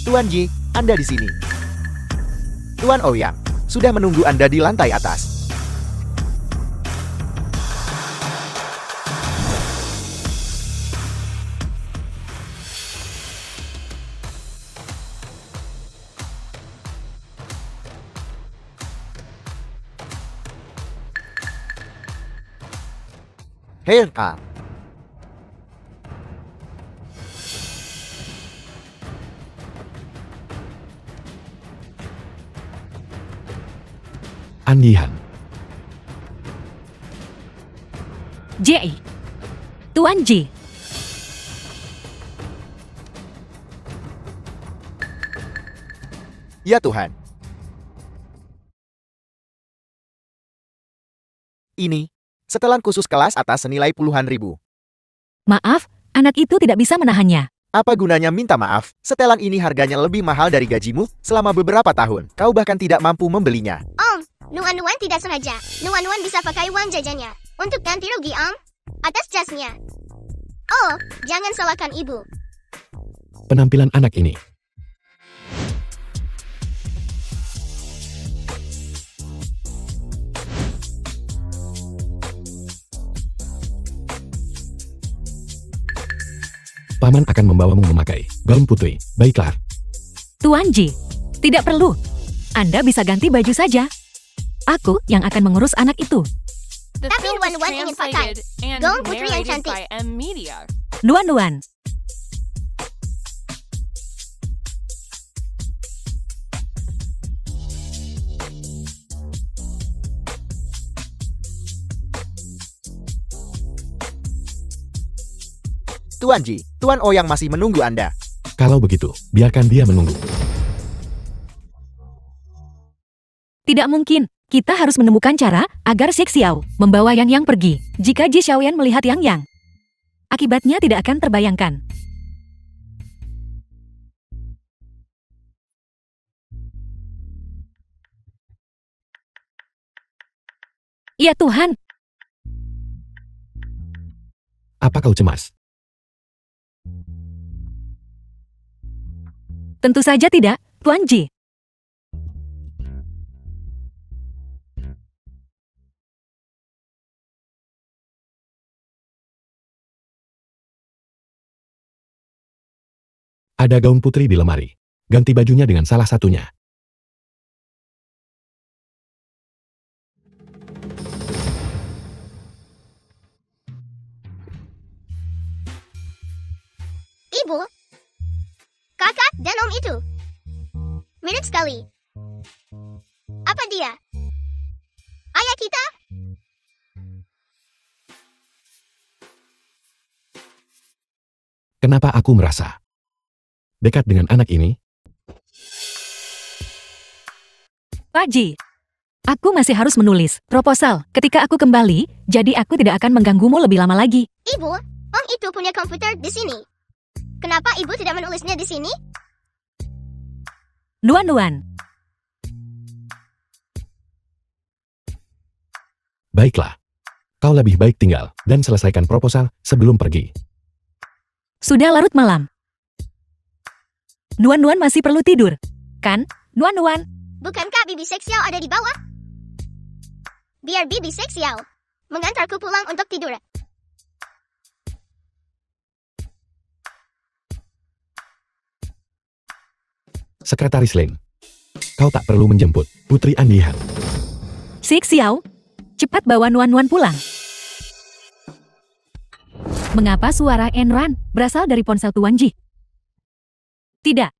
Tuan Ji, Anda di sini. Tuan Ouyang, sudah menunggu Anda di lantai atas. Hei, Kak. Andihan. J. Tuan Ji. Ya Tuhan. Ini setelan khusus kelas atas senilai puluhan ribu. Maaf, anak itu tidak bisa menahannya. Apa gunanya minta maaf? Setelan ini harganya lebih mahal dari gajimu selama beberapa tahun. Kau bahkan tidak mampu membelinya. Om, Nuan-Nuan tidak sengaja. Nuan-Nuan bisa pakai uang jajannya untuk ganti rugi Om atas jasnya. Oh, jangan salahkan ibu. Penampilan anak ini. Paman akan membawamu memakai gaun putri. Baiklah. Tuan Ji, tidak perlu. Anda bisa ganti baju saja. Aku yang akan mengurus anak itu. Tapi Nuan-Nuan ingin pakai gaun putri yang cantik. Nuan-Nuan. Tuan Ji, Tuan Ouyang masih menunggu Anda. Kalau begitu, biarkan dia menunggu. Tidak mungkin. Kita harus menemukan cara agar Xie Xiao membawa Yang Yang pergi. Jika Ji Xiaoyan melihat Yang Yang, akibatnya tidak akan terbayangkan. Ya Tuhan, Apa kau cemas? tentu saja tidak, Tuan Ji. Ada gaun putri di lemari. Ganti bajunya dengan salah satunya. Ibu, kakak dan om itu mirip sekali. Apa dia? Ayah kita? Kenapa aku merasa dekat dengan anak ini? Pak Ji, aku masih harus menulis proposal ketika aku kembali, jadi aku tidak akan mengganggumu lebih lama lagi. Ibu, om itu punya komputer di sini. Kenapa ibu tidak menulisnya di sini? Nuan-Nuan, Baiklah. Kau lebih baik tinggal dan selesaikan proposal sebelum pergi. sudah larut malam. Nuan-Nuan masih perlu tidur, kan? Nuan-Nuan, Bukankah Bibi Sexiao ada di bawah? Biar Bibi Sexiao mengantarku pulang untuk tidur. Sekretaris Lin. Kau tak perlu menjemput Putri Andihan. Xie Xiao, cepat bawa Nuan-Nuan pulang. Mengapa suara Enran berasal dari ponsel Tuan Ji? Tidak.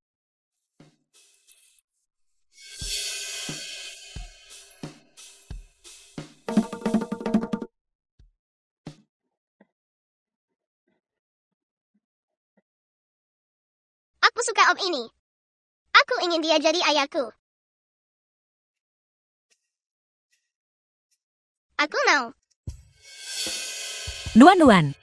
Aku suka om ini. Aku ingin dia jadi ayahku. Aku mau. Nuan-Nuan,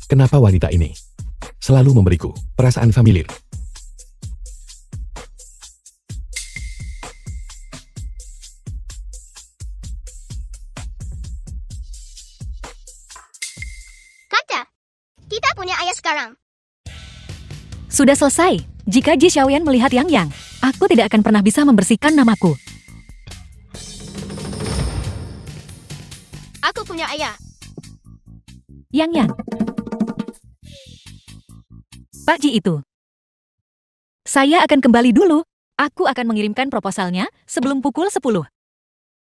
Kenapa wanita ini selalu memberiku perasaan familiar? Kata, kita punya ayah sekarang. Sudah selesai. Jika Ji Xiaoyan melihat Yang, aku tidak akan pernah bisa membersihkan namaku. Aku punya ayah. Yang. Pak Ji itu. Saya akan kembali dulu. Aku akan mengirimkan proposalnya sebelum pukul 10.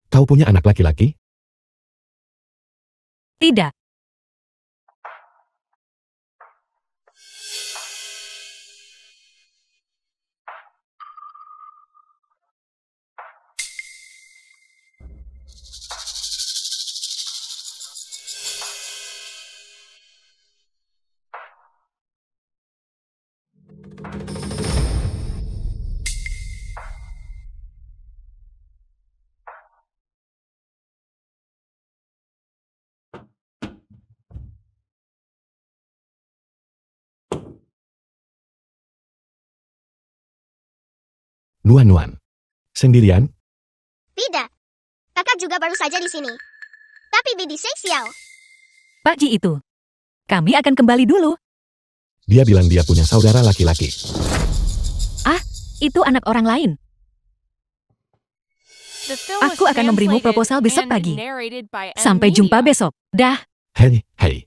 Kau punya anak laki-laki? Tidak. Nuan. Sendirian? Tidak. Kakak juga baru saja di sini. Tapi Bidi Xiao. Pak Ji itu. Kami akan kembali dulu. Dia bilang dia punya saudara laki-laki. Itu anak orang lain. Aku akan memberimu proposal besok pagi. Sampai jumpa besok. Dah. Hei.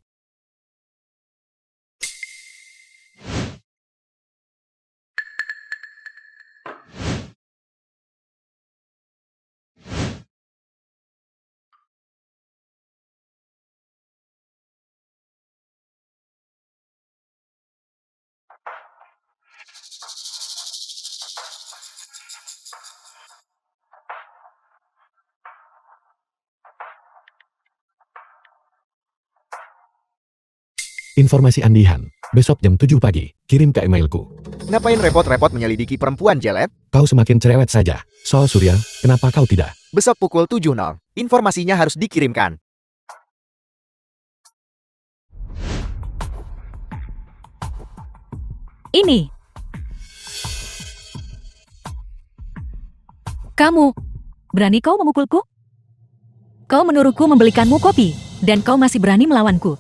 Informasi Andihan. Besok jam 7 pagi. Kirim ke emailku. Ngapain repot-repot menyelidiki perempuan, Jelet? Kau semakin cerewet saja. Soal Surya, kenapa kau tidak? Besok pukul 7.00. Informasinya harus dikirimkan. Ini. Kamu. Berani kau memukulku? Kau menuruhku membelikanmu kopi. Dan kau masih berani melawanku.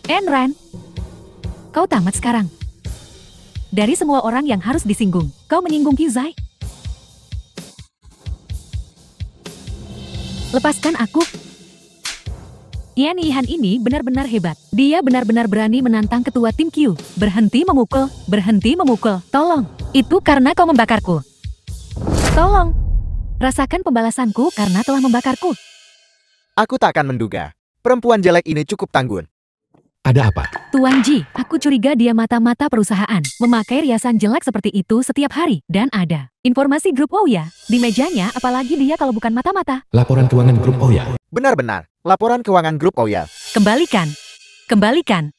Enran. Kau tamat sekarang. Dari semua orang yang harus disinggung, kau menyinggung Qizai. Lepaskan aku. Yan Yihan ini benar-benar hebat. Dia benar-benar berani menantang ketua tim Q. Berhenti memukul, berhenti memukul. Tolong, itu karena kau membakarku. Tolong, rasakan pembalasanku karena telah membakarku. Aku tak akan menduga. Perempuan jelek ini cukup tangguh. Ada apa? Tuan Ji, aku curiga dia mata-mata perusahaan. Memakai riasan jelek seperti itu setiap hari. Dan ada informasi grup Oya di mejanya, apalagi dia kalau bukan mata-mata. Laporan keuangan grup Oya. Benar-benar. Laporan keuangan grup Oya. Kembalikan. Kembalikan.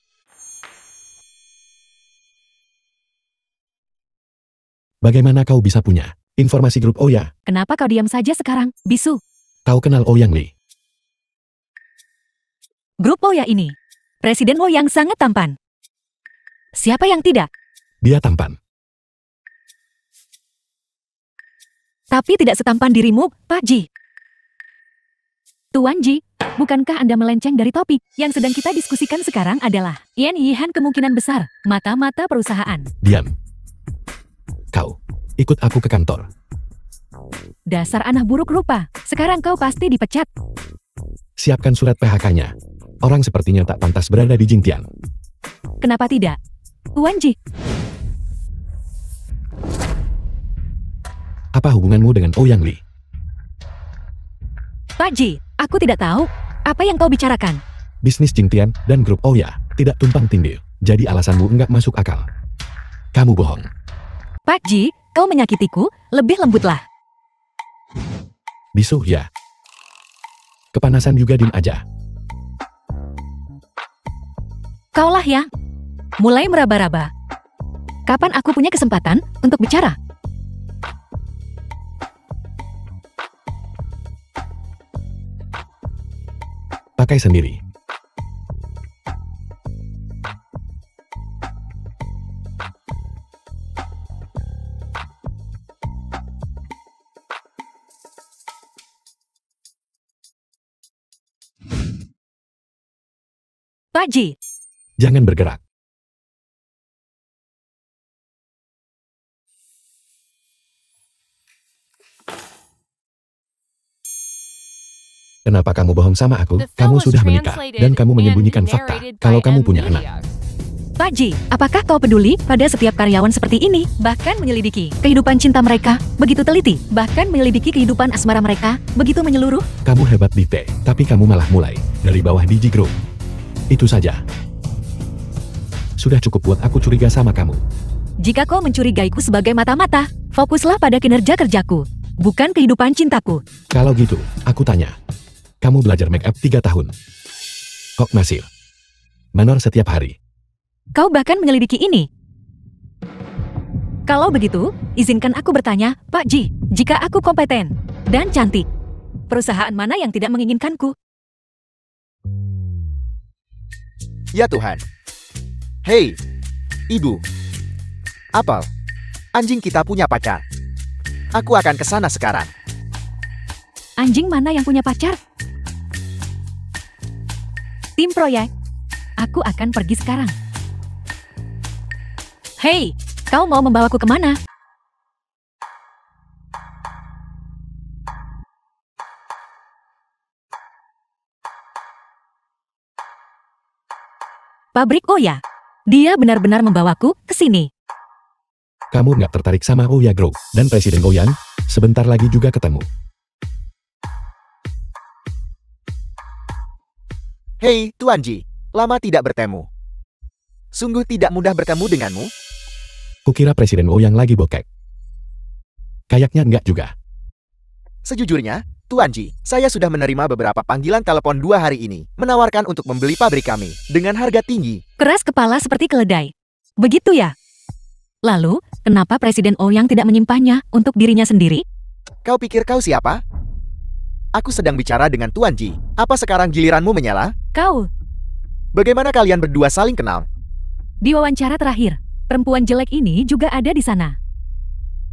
Bagaimana kau bisa punya informasi grup Oya? Kenapa kau diam saja sekarang, bisu? Kau kenal Ouyang Li? Grup Oya ini. Presiden Wo yang sangat tampan. Siapa yang tidak? Dia tampan. Tapi tidak setampan dirimu, Pak Ji. Tuan Ji, bukankah Anda melenceng dari topik? Yang sedang kita diskusikan sekarang adalah Yan Yihan kemungkinan besar, mata-mata perusahaan. Diam. Kau, ikut aku ke kantor. Dasar anak buruk rupa, sekarang kau pasti dipecat. Siapkan surat PHK-nya. Orang sepertinya tak pantas berada di Jingtian. Kenapa tidak? Tuan Ji, Apa hubunganmu dengan Ouyang Li? Pak Ji, aku tidak tahu. Apa yang kau bicarakan? Bisnis Jingtian dan grup Oya tidak tumpang tindih. Jadi alasanmu enggak masuk akal. Kamu bohong. Pak Ji, kau menyakitiku, lebih lembutlah. Bisu ya. Kepanasan juga dim aja. Kaulah yang mulai meraba-raba. Kapan aku punya kesempatan untuk bicara? Pakai sendiri. Pak Ji, Jangan bergerak. Kenapa kamu bohong sama aku? Kamu sudah menikah, dan kamu menyembunyikan fakta kalau kamu punya anak. Pak Ji, apakah kau peduli pada setiap karyawan seperti ini? Bahkan menyelidiki kehidupan cinta mereka begitu teliti, bahkan menyelidiki kehidupan asmara mereka begitu menyeluruh? Kamu hebat di T, tapi kamu malah mulai dari bawah di G Group. Itu saja. Sudah cukup buat aku curiga sama kamu. Jika kau mencurigaiku sebagai mata-mata, fokuslah pada kinerja kerjaku, bukan kehidupan cintaku. Kalau gitu, aku tanya. Kamu belajar make up 3 tahun. Kok masih manor setiap hari? Kau bahkan menyelidiki ini. Kalau begitu, izinkan aku bertanya, Pak Ji, jika aku kompeten dan cantik, perusahaan mana yang tidak menginginkanku? Ya Tuhan. Hei, Ibu. Apel, anjing kita punya pacar. Aku akan ke sana sekarang. Anjing mana yang punya pacar? Tim proyek, aku akan pergi sekarang. Hei, kau mau membawaku kemana? Pabrik Oya. Dia benar-benar membawaku ke sini. Kamu nggak tertarik sama Oya Group dan Presiden Oyan? Sebentar lagi juga ketemu. Hei, Tuan Ji. Lama tidak bertemu. Sungguh tidak mudah bertemu denganmu. Kukira Presiden Oyan lagi bokek. Kayaknya enggak juga. Sejujurnya, Tuan Ji, saya sudah menerima beberapa panggilan telepon 2 hari ini, menawarkan untuk membeli pabrik kami, dengan harga tinggi. Keras kepala seperti keledai. Begitu ya? Lalu, kenapa Presiden Ouyang tidak menyimpannya untuk dirinya sendiri? Kau pikir kau siapa? Aku sedang bicara dengan Tuan Ji. Apa sekarang giliranmu menyala? Kau, Bagaimana kalian berdua saling kenal? di wawancara terakhir, perempuan jelek ini juga ada di sana.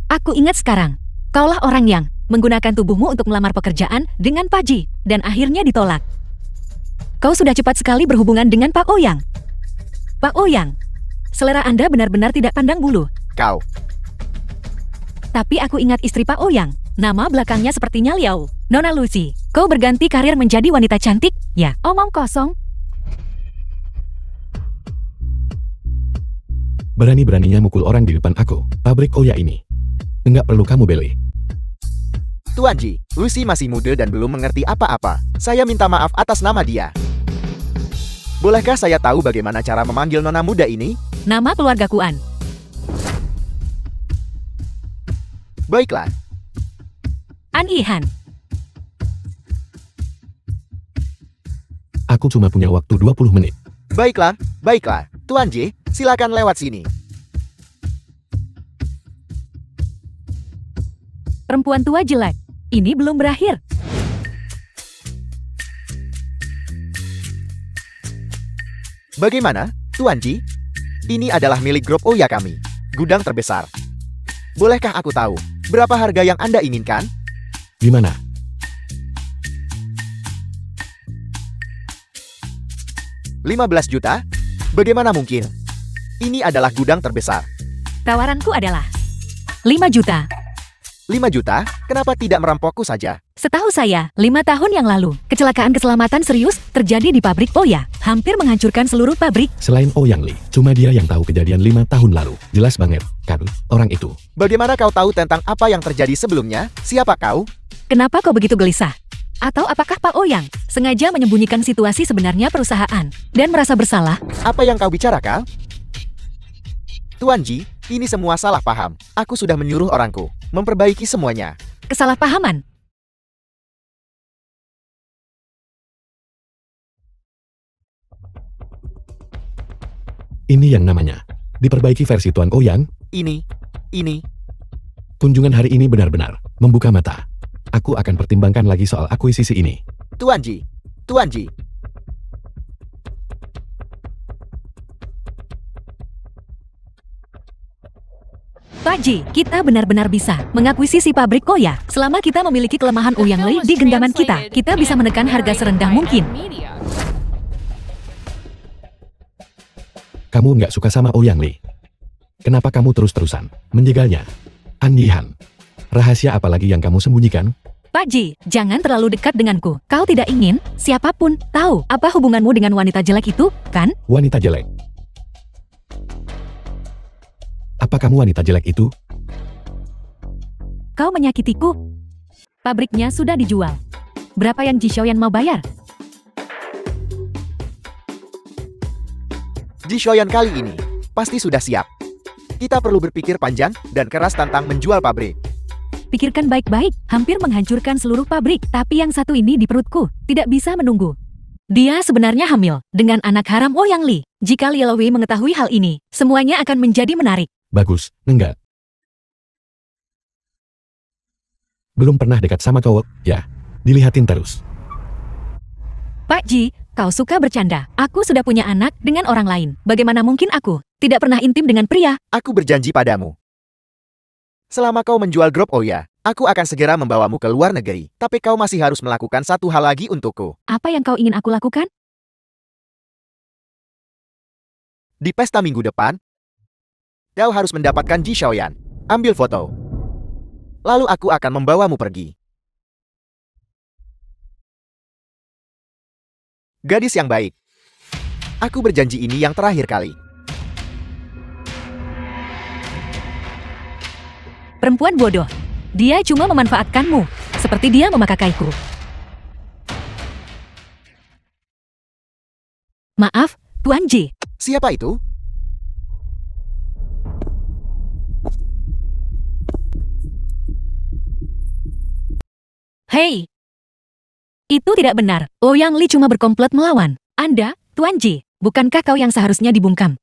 Aku ingat sekarang, kaulah orang yang menggunakan tubuhmu untuk melamar pekerjaan dengan Pak Ji, dan akhirnya ditolak. Kau sudah cepat sekali berhubungan dengan Pak Ouyang. Pak Ouyang, selera Anda benar-benar tidak pandang bulu. Kau. Tapi aku ingat istri Pak Ouyang. Nama belakangnya sepertinya Liao. Nona Lucy, kau berganti karir menjadi wanita cantik? Ya, omong kosong. Berani-beraninya mukul orang di depan aku, pabrik Oya ini. Enggak perlu kamu beli. Tuan Ji, Lucy masih muda dan belum mengerti apa-apa. Saya minta maaf atas nama dia. Bolehkah saya tahu bagaimana cara memanggil nona muda ini? Nama keluarga Kuan. Baiklah. An Ihan. Aku cuma punya waktu 20 menit. Baiklah, baiklah. Tuan Ji, silakan lewat sini. Perempuan tua jelek. Ini belum berakhir. Bagaimana, Tuan Ji? Ini adalah milik grup Oya kami. Gudang terbesar. Bolehkah aku tahu, berapa harga yang Anda inginkan? Gimana? $15 juta? Bagaimana mungkin? Ini adalah gudang terbesar. Tawaranku adalah 5 juta. 5 juta? Kenapa tidak merampokku saja? Setahu saya, 5 tahun yang lalu, kecelakaan keselamatan serius terjadi di pabrik Oya. Hampir menghancurkan seluruh pabrik. Selain Ouyang Li, cuma dia yang tahu kejadian 5 tahun lalu. Jelas banget, kan? Orang itu. Bagaimana kau tahu tentang apa yang terjadi sebelumnya? Siapa kau? Kenapa kau begitu gelisah? Atau apakah Pak Ouyang sengaja menyembunyikan situasi sebenarnya perusahaan dan merasa bersalah? Apa yang kau bicarakan? Tuan Ji, ini semua salah paham. Aku sudah menyuruh orangku memperbaiki semuanya. Kesalahpahaman. Ini yang namanya diperbaiki versi Tuan Ouyang. Ini. Kunjungan hari ini benar-benar membuka mata. Aku akan pertimbangkan lagi soal akuisisi ini. Tuan Ji. Pak Ji, kita benar-benar bisa mengakuisisi pabrik Oya. Selama kita memiliki kelemahan Ouyang Li di genggaman kita, kita bisa menekan harga serendah mungkin. Kamu nggak suka sama Ouyang Li. Kenapa kamu terus-terusan menjegalnya? An Yihan, rahasia apa lagi yang kamu sembunyikan? Pak Ji, jangan terlalu dekat denganku. Kau tidak ingin siapapun tahu apa hubunganmu dengan wanita jelek itu, kan? Wanita jelek. Apa kamu wanita jelek itu? Kau menyakitiku. Pabriknya sudah dijual. Berapa yang Ji Xiaoyan mau bayar? Ji Xiaoyan kali ini pasti sudah siap. Kita perlu berpikir panjang dan keras tentang menjual pabrik. Pikirkan baik-baik, hampir menghancurkan seluruh pabrik, tapi yang satu ini di perutku, tidak bisa menunggu. Dia sebenarnya hamil dengan anak haram Ouyang Li. Jika Liao Wei mengetahui hal ini, semuanya akan menjadi menarik. Bagus, enggak. Belum pernah dekat sama cowok, ya. Dilihatin terus. Pak Ji, kau suka bercanda. Aku sudah punya anak dengan orang lain. Bagaimana mungkin aku tidak pernah intim dengan pria? Aku berjanji padamu. Selama kau menjual grup Oya, aku akan segera membawamu ke luar negeri. Tapi kau masih harus melakukan satu hal lagi untukku. Apa yang kau ingin aku lakukan? Di pesta minggu depan, kau harus mendapatkan Ji Xiaoyan. Ambil foto. Lalu aku akan membawamu pergi. Gadis yang baik. Aku berjanji ini yang terakhir kali. Perempuan bodoh. Dia cuma memanfaatkanmu, seperti dia memakaiku. Maaf, Tuan Ji. Siapa itu? Hei! Itu tidak benar. Ouyang Li cuma berkomplot melawan Anda, Tuan Ji. Bukankah kau yang seharusnya dibungkam?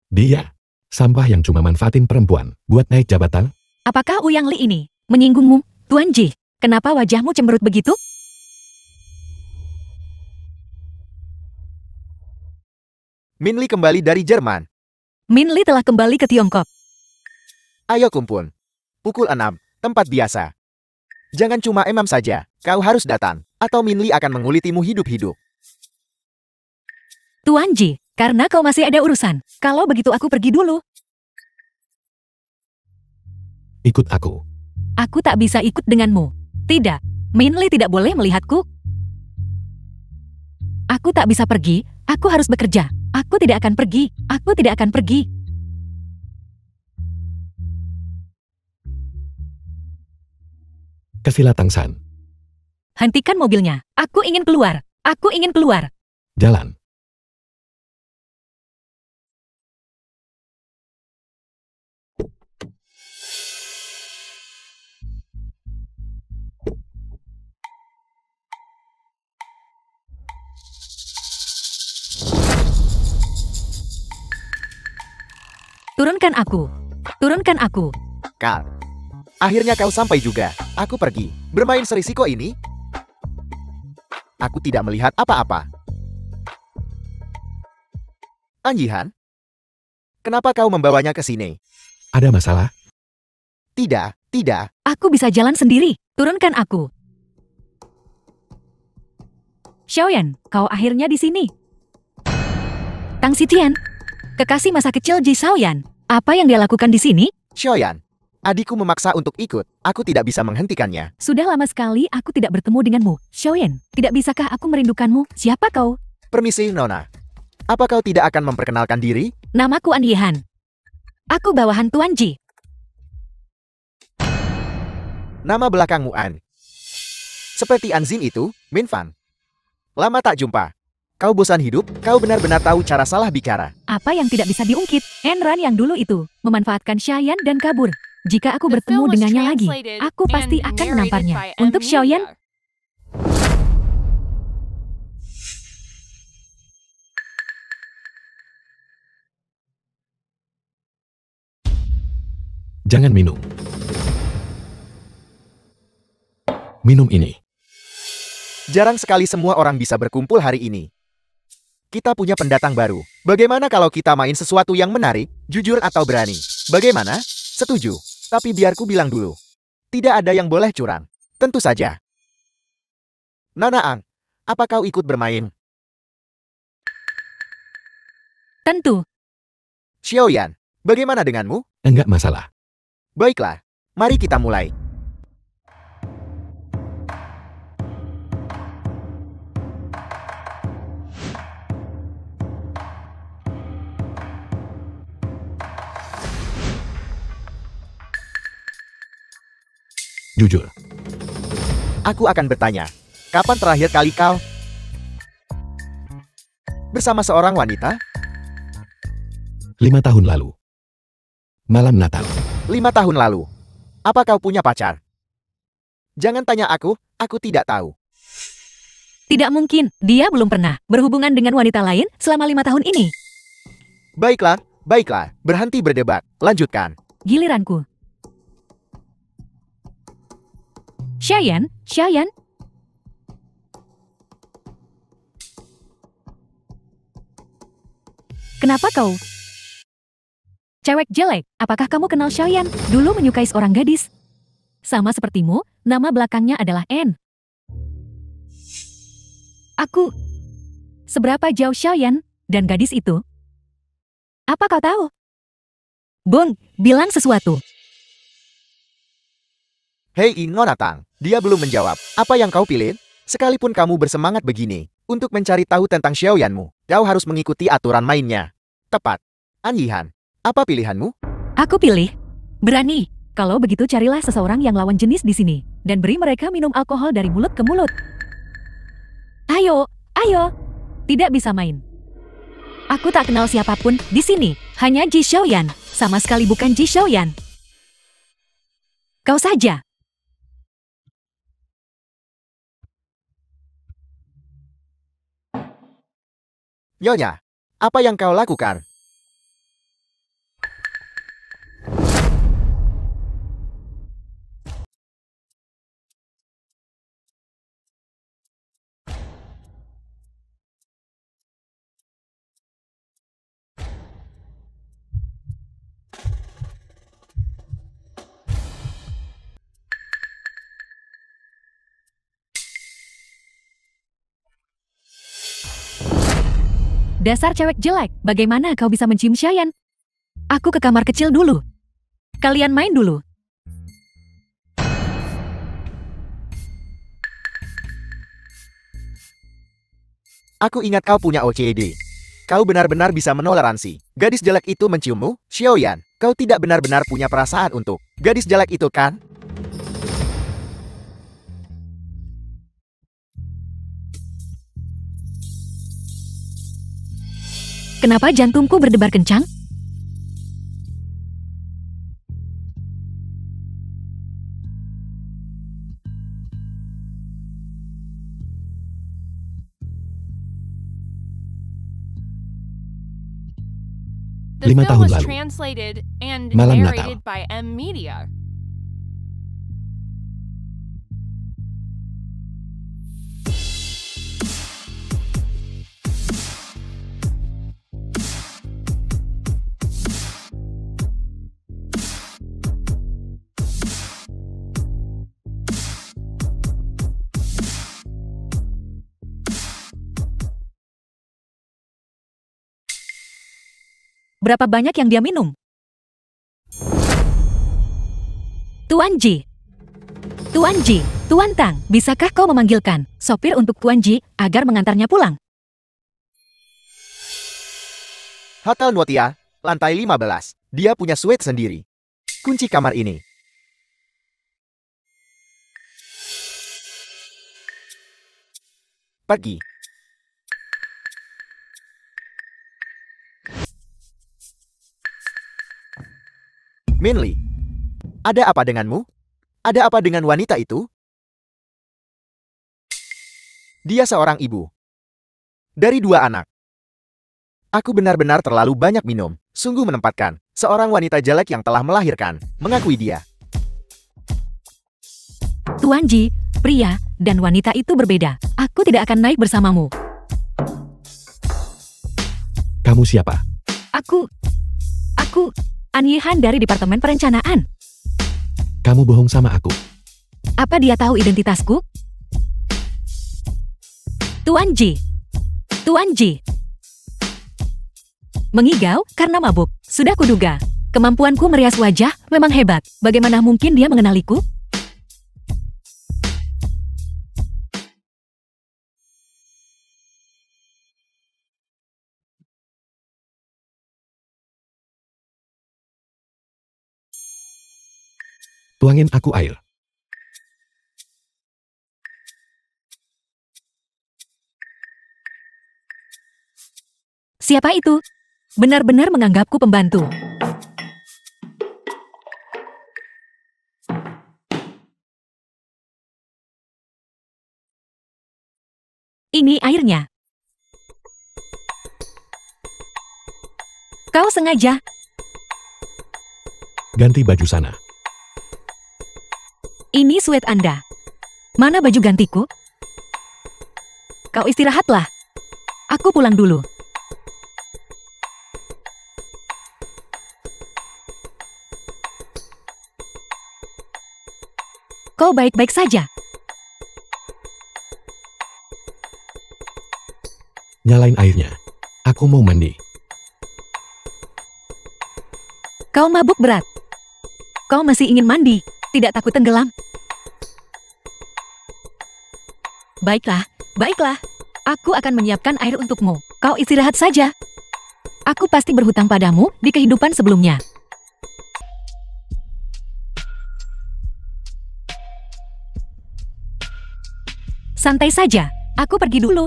Dia, sampah yang cuma manfaatin perempuan buat naik jabatan. Apakah Ouyang Li ini menyinggungmu, Tuan Ji? Kenapa wajahmu cemberut begitu? Min Li kembali dari Jerman. Min Li telah kembali ke Tiongkok. Ayo kumpul. Pukul 6, tempat biasa. Jangan cuma emam saja, kau harus datang. Atau Min Li akan mengulitimu hidup-hidup. Tuan Ji, karena kau masih ada urusan. Kalau begitu aku pergi dulu. Ikut aku. Aku tak bisa ikut denganmu. Tidak, Min Li tidak boleh melihatku. Aku tak bisa pergi, aku harus bekerja. Aku tidak akan pergi, aku tidak akan pergi. Ke Villa Tangsan. Hentikan mobilnya, aku ingin keluar, aku ingin keluar. Jalan. Turunkan aku, turunkan aku. Karl, akhirnya kau sampai juga. Aku pergi. Bermain serisiko ini? Aku tidak melihat apa-apa. An Yihan, kenapa kau membawanya ke sini? Ada masalah? Tidak, tidak. Aku bisa jalan sendiri, turunkan aku. Xiaoyan, kau akhirnya di sini. Tang Xitian, kekasih masa kecil Ji Xiaoyan. Apa yang dia lakukan di sini? Xiaoyan, adikku memaksa untuk ikut. Aku tidak bisa menghentikannya. Sudah lama sekali aku tidak bertemu denganmu. Xiaoyan, tidak bisakah aku merindukanmu? Siapa kau? Permisi, Nona. Apa kau tidak akan memperkenalkan diri? Namaku An Yihan. Aku bawahan Tuan Ji. Nama belakangmu An. Seperti Anzin itu, Min Fan. Lama tak jumpa. Kau bosan hidup? Kau benar-benar tahu cara salah bicara. Apa yang tidak bisa diungkit? Enran yang dulu itu memanfaatkan Xiaoyan dan kabur. Jika aku bertemu dengannya lagi, aku pasti akan menamparnya. Untuk Xiaoyan, Jangan minum. Minum ini. Jarang sekali semua orang bisa berkumpul hari ini. Kita punya pendatang baru. Bagaimana kalau kita main sesuatu yang menarik, jujur atau berani? Bagaimana? Setuju. Tapi biar ku bilang dulu. Tidak ada yang boleh curang. Tentu saja. Nona Ang, apa kau ikut bermain? tentu. Xiaoyan, bagaimana denganmu? Enggak masalah. Baiklah, mari kita mulai. Jujur, Aku akan bertanya, kapan terakhir kali kau bersama seorang wanita? 5 tahun lalu. Malam Natal. 5 tahun lalu. Apa kau punya pacar? Jangan tanya aku tidak tahu. Tidak mungkin, dia belum pernah berhubungan dengan wanita lain selama 5 tahun ini. Baiklah, berhenti berdebat, lanjutkan. Giliranku. Xiaoyan, kenapa kau? Cewek jelek, apakah kamu kenal Xiaoyan? Dulu menyukai seorang gadis. Sama sepertimu, nama belakangnya adalah N. Aku. Seberapa jauh Xiaoyan dan gadis itu? Apa kau tahu? Bong, bilang sesuatu. Hei Nonatang, dia belum menjawab. Apa yang kau pilih? Sekalipun kamu bersemangat begini, untuk mencari tahu tentang Xiaoyanmu, kau harus mengikuti aturan mainnya. Tepat. An Yihan, apa pilihanmu? Aku pilih. Berani. Kalau begitu carilah seseorang yang lawan jenis di sini, dan beri mereka minum alkohol dari mulut ke mulut. Ayo. Tidak bisa main. Aku tak kenal siapapun di sini, hanya Ji Xiaoyan, sama sekali bukan Ji Xiaoyan. Kau saja. Nyonya, apa yang kau lakukan? Dasar cewek jelek, bagaimana kau bisa mencium Xiaoyan? Aku ke kamar kecil dulu. Kalian main dulu. Aku ingat kau punya OCD. Kau benar-benar bisa menoleransi gadis jelek itu menciummu, Xiaoyan. Kau tidak benar-benar punya perasaan untuk gadis jelek itu, kan? Kenapa jantungku berdebar kencang? The 5 film tahun was lalu. translated and Malam narrated Natal. by M Media. Berapa banyak yang dia minum? Tuan Ji. Tuan Tang, bisakah kau memanggilkan sopir untuk Tuan Ji agar mengantarnya pulang? Hotel Nuotia, lantai 15. Dia punya suite sendiri. Kunci kamar ini. Pergi. Minli, ada apa denganmu? Ada apa dengan wanita itu? Dia seorang ibu. Dari 2 anak. Aku benar-benar terlalu banyak minum. Sungguh menempatkan seorang wanita jelek yang telah melahirkan, mengakui dia. Tuan Ji, pria dan wanita itu berbeda. Aku tidak akan naik bersamamu. Kamu siapa? Aku An Yihan dari Departemen Perencanaan. Kamu bohong sama aku. Apa dia tahu identitasku? Tuan Ji. Mengigau karena mabuk. Sudah kuduga. Kemampuanku merias wajah memang hebat. Bagaimana mungkin dia mengenaliku? Tuangin aku air. Siapa itu? Benar-benar menganggapku pembantu. Ini airnya. Kau sengaja. Ganti baju sana. Ini sweat Anda. Mana baju gantiku? Kau istirahatlah. Aku pulang dulu. Kau baik-baik saja. Nyalain airnya. Aku mau mandi. Kau mabuk berat. Kau masih ingin mandi, tidak takut tenggelam? Baiklah, baiklah. Aku akan menyiapkan air untukmu. Kau istirahat saja. Aku pasti berhutang padamu di kehidupan sebelumnya. Santai saja, aku pergi dulu.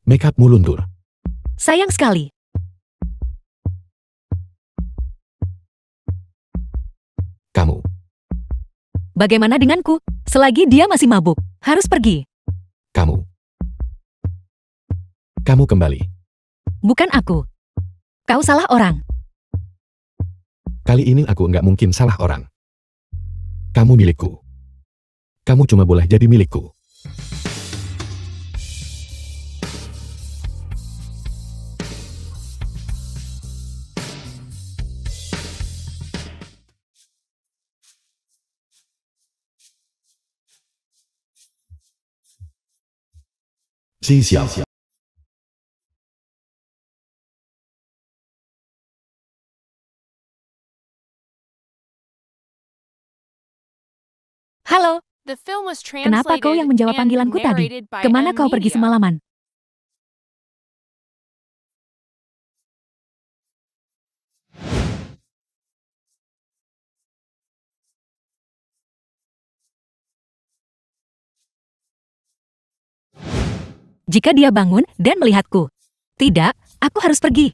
Makeupmu luntur. Sayang sekali. Kamu. Bagaimana denganku? Selagi dia masih mabuk, harus pergi. Kamu. Kamu kembali. Bukan aku. Kau salah orang. Kali ini aku nggak mungkin salah orang. Kamu milikku. Kamu cuma boleh jadi milikku. Siap. Halo, The film was kenapa kau yang translated menjawab and panggilanku tadi? narrated by Kemana M kau pergi Media. semalaman? Jika dia bangun dan melihatku. Tidak, aku harus pergi.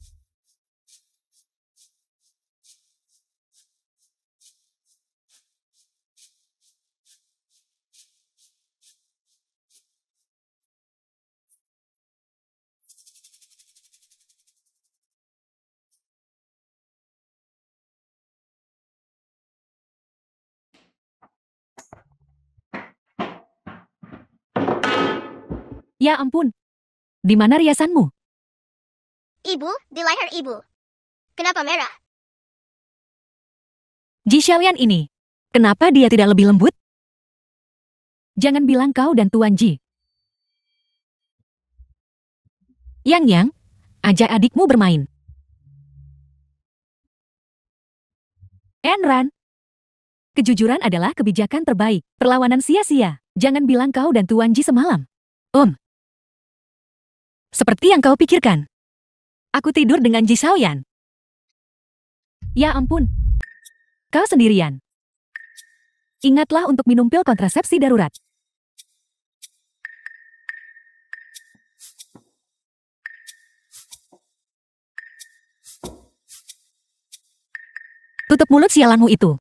Ya ampun. Di mana riasanmu? Ibu, di leher ibu. Kenapa merah? Ji Xiaoyan ini. Kenapa dia tidak lebih lembut? Jangan bilang kau dan Tuan Ji. Yang, ajak adikmu bermain. Enran. Kejujuran adalah kebijakan terbaik. Perlawanan sia-sia. Jangan bilang kau dan Tuan Ji semalam. Seperti yang kau pikirkan. Aku tidur dengan Ji Xiaoyan. Ya ampun. Kau sendirian. Ingatlah untuk minum pil kontrasepsi darurat. Tutup mulut sialanmu itu.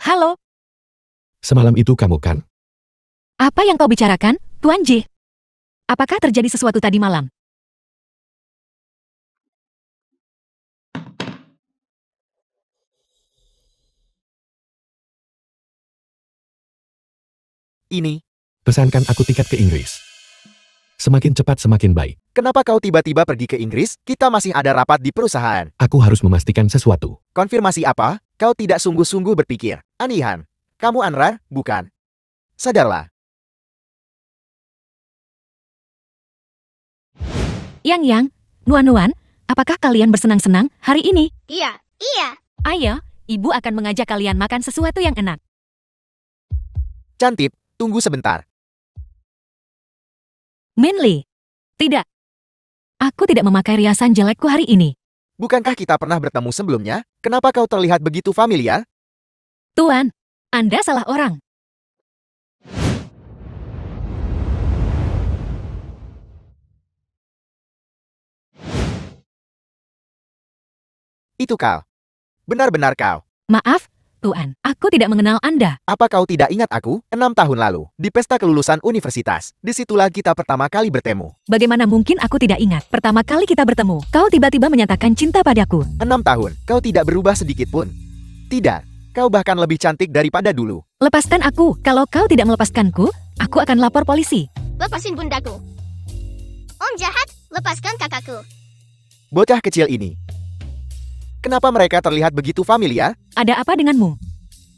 Halo, Semalam itu kamu kan? apa yang kau bicarakan, Tuan Ji? Apakah terjadi sesuatu tadi malam? Ini, Pesankan aku tiket ke Inggris. Semakin cepat semakin baik. kenapa kau tiba-tiba pergi ke Inggris? Kita masih ada rapat di perusahaan. Aku harus memastikan sesuatu. Konfirmasi apa? Kau tidak sungguh-sungguh berpikir. Anihan, kamu Anrar, bukan? Sadarlah. Yang, Nuan, apakah kalian bersenang-senang hari ini? Iya, iya. Ayo, ibu akan mengajak kalian makan sesuatu yang enak. Cantip, tunggu sebentar. Minli. Tidak. Aku tidak memakai riasan jelekku hari ini. Bukankah kita pernah bertemu sebelumnya? Kenapa kau terlihat begitu familiar? Tuan, Anda salah orang. Itu kau. Benar-benar kau. Maaf, Tuan, aku tidak mengenal Anda. Apa kau tidak ingat aku? 6 tahun lalu, di pesta kelulusan universitas. Disitulah kita pertama kali bertemu. Bagaimana mungkin aku tidak ingat? Pertama kali kita bertemu, kau tiba-tiba menyatakan cinta padaku. 6 tahun, kau tidak berubah sedikit pun. Tidak, kau bahkan lebih cantik daripada dulu. Lepaskan aku. Kalau kau tidak melepaskanku, aku akan lapor polisi. Lepasin bundaku. Om jahat, lepaskan kakakku. Bocah kecil ini. Kenapa mereka terlihat begitu familiar? Ada apa denganmu?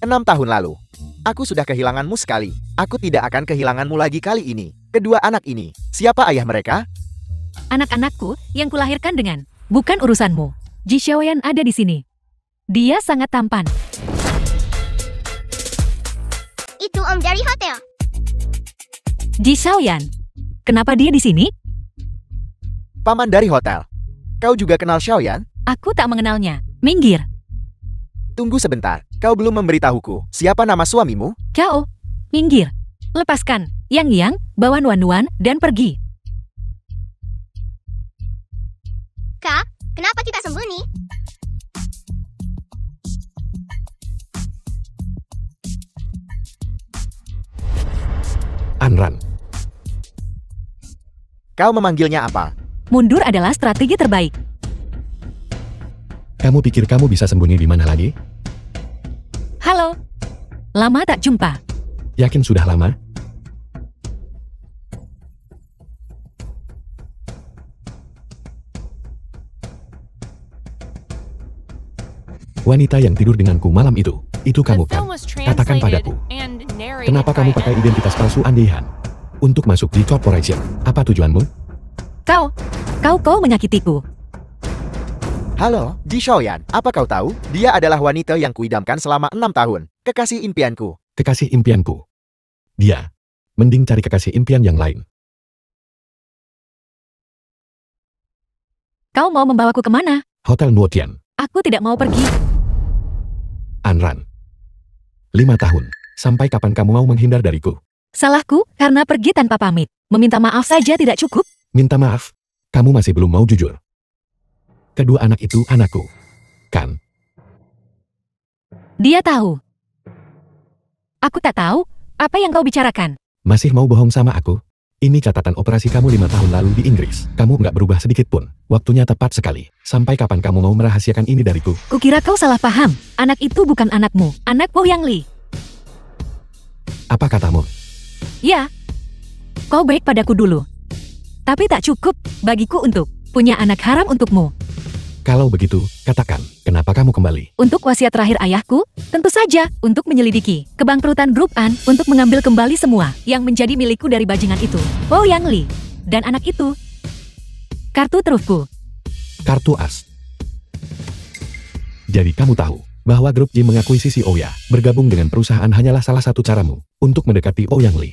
6 tahun lalu. Aku sudah kehilanganmu sekali. Aku tidak akan kehilanganmu lagi kali ini. Kedua anak ini, siapa ayah mereka? Anak-anakku yang kulahirkan dengan. Bukan urusanmu. Ji Xiaoyan ada di sini. Dia sangat tampan. Itu om dari hotel. Ji Xiaoyan. Kenapa dia di sini? Paman dari hotel. Kau juga kenal Xiaoyan? Aku tak mengenalnya. Minggir. Tunggu sebentar. Kau belum memberitahuku. Siapa nama suamimu? Kau. Minggir. Lepaskan. Yang, bawa Nuan dan pergi. Kak, kenapa kita sembunyi? Anran. Kau memanggilnya apa? Mundur adalah strategi terbaik. Kamu pikir kamu bisa sembunyi di mana lagi? Halo. Lama tak jumpa. Yakin sudah lama? Wanita yang tidur denganku malam itu kamu The kan? film was Katakan translated padaku. and narrated Kenapa by kamu pakai identitas palsu Andehan? Untuk masuk di corporation, apa tujuanmu? Kau menyakitiku. Halo, Ji Xiaoyan. Apa kau tahu? Dia adalah wanita yang kuidamkan selama 6 tahun. Kekasih impianku. Kekasih impianku. Dia. Mending cari kekasih impian yang lain. Kau mau membawaku kemana? Hotel Nuotian. Aku tidak mau pergi. Anran. 5 tahun. Sampai kapan kamu mau menghindar dariku? Salahku karena pergi tanpa pamit. Meminta maaf saja tidak cukup. Minta maaf. Kamu masih belum mau jujur. Kedua anak itu anakku. Kan? Dia tahu. Aku tak tahu. Apa yang kau bicarakan? Masih mau bohong sama aku? Ini catatan operasi kamu 5 tahun lalu di Inggris. Kamu nggak berubah sedikit pun. Waktunya tepat sekali. Sampai kapan kamu mau merahasiakan ini dariku? Kukira kau salah paham. Anak itu bukan anakmu. Anak Po Yang Li. Apa katamu? Ya. Kau baik padaku dulu. Tapi tak cukup bagiku untuk punya anak haram untukmu. Kalau begitu, katakan, kenapa kamu kembali? Untuk wasiat terakhir ayahku, tentu saja untuk menyelidiki kebangkrutan grup An untuk mengambil kembali semua yang menjadi milikku dari bajingan itu. Po Yang Li. Dan anak itu. Kartu trufku. Kartu as. Jadi kamu tahu bahwa grup J mengakuisisi Oya. Bergabung dengan perusahaan hanyalah salah satu caramu untuk mendekati Oh Yang Li.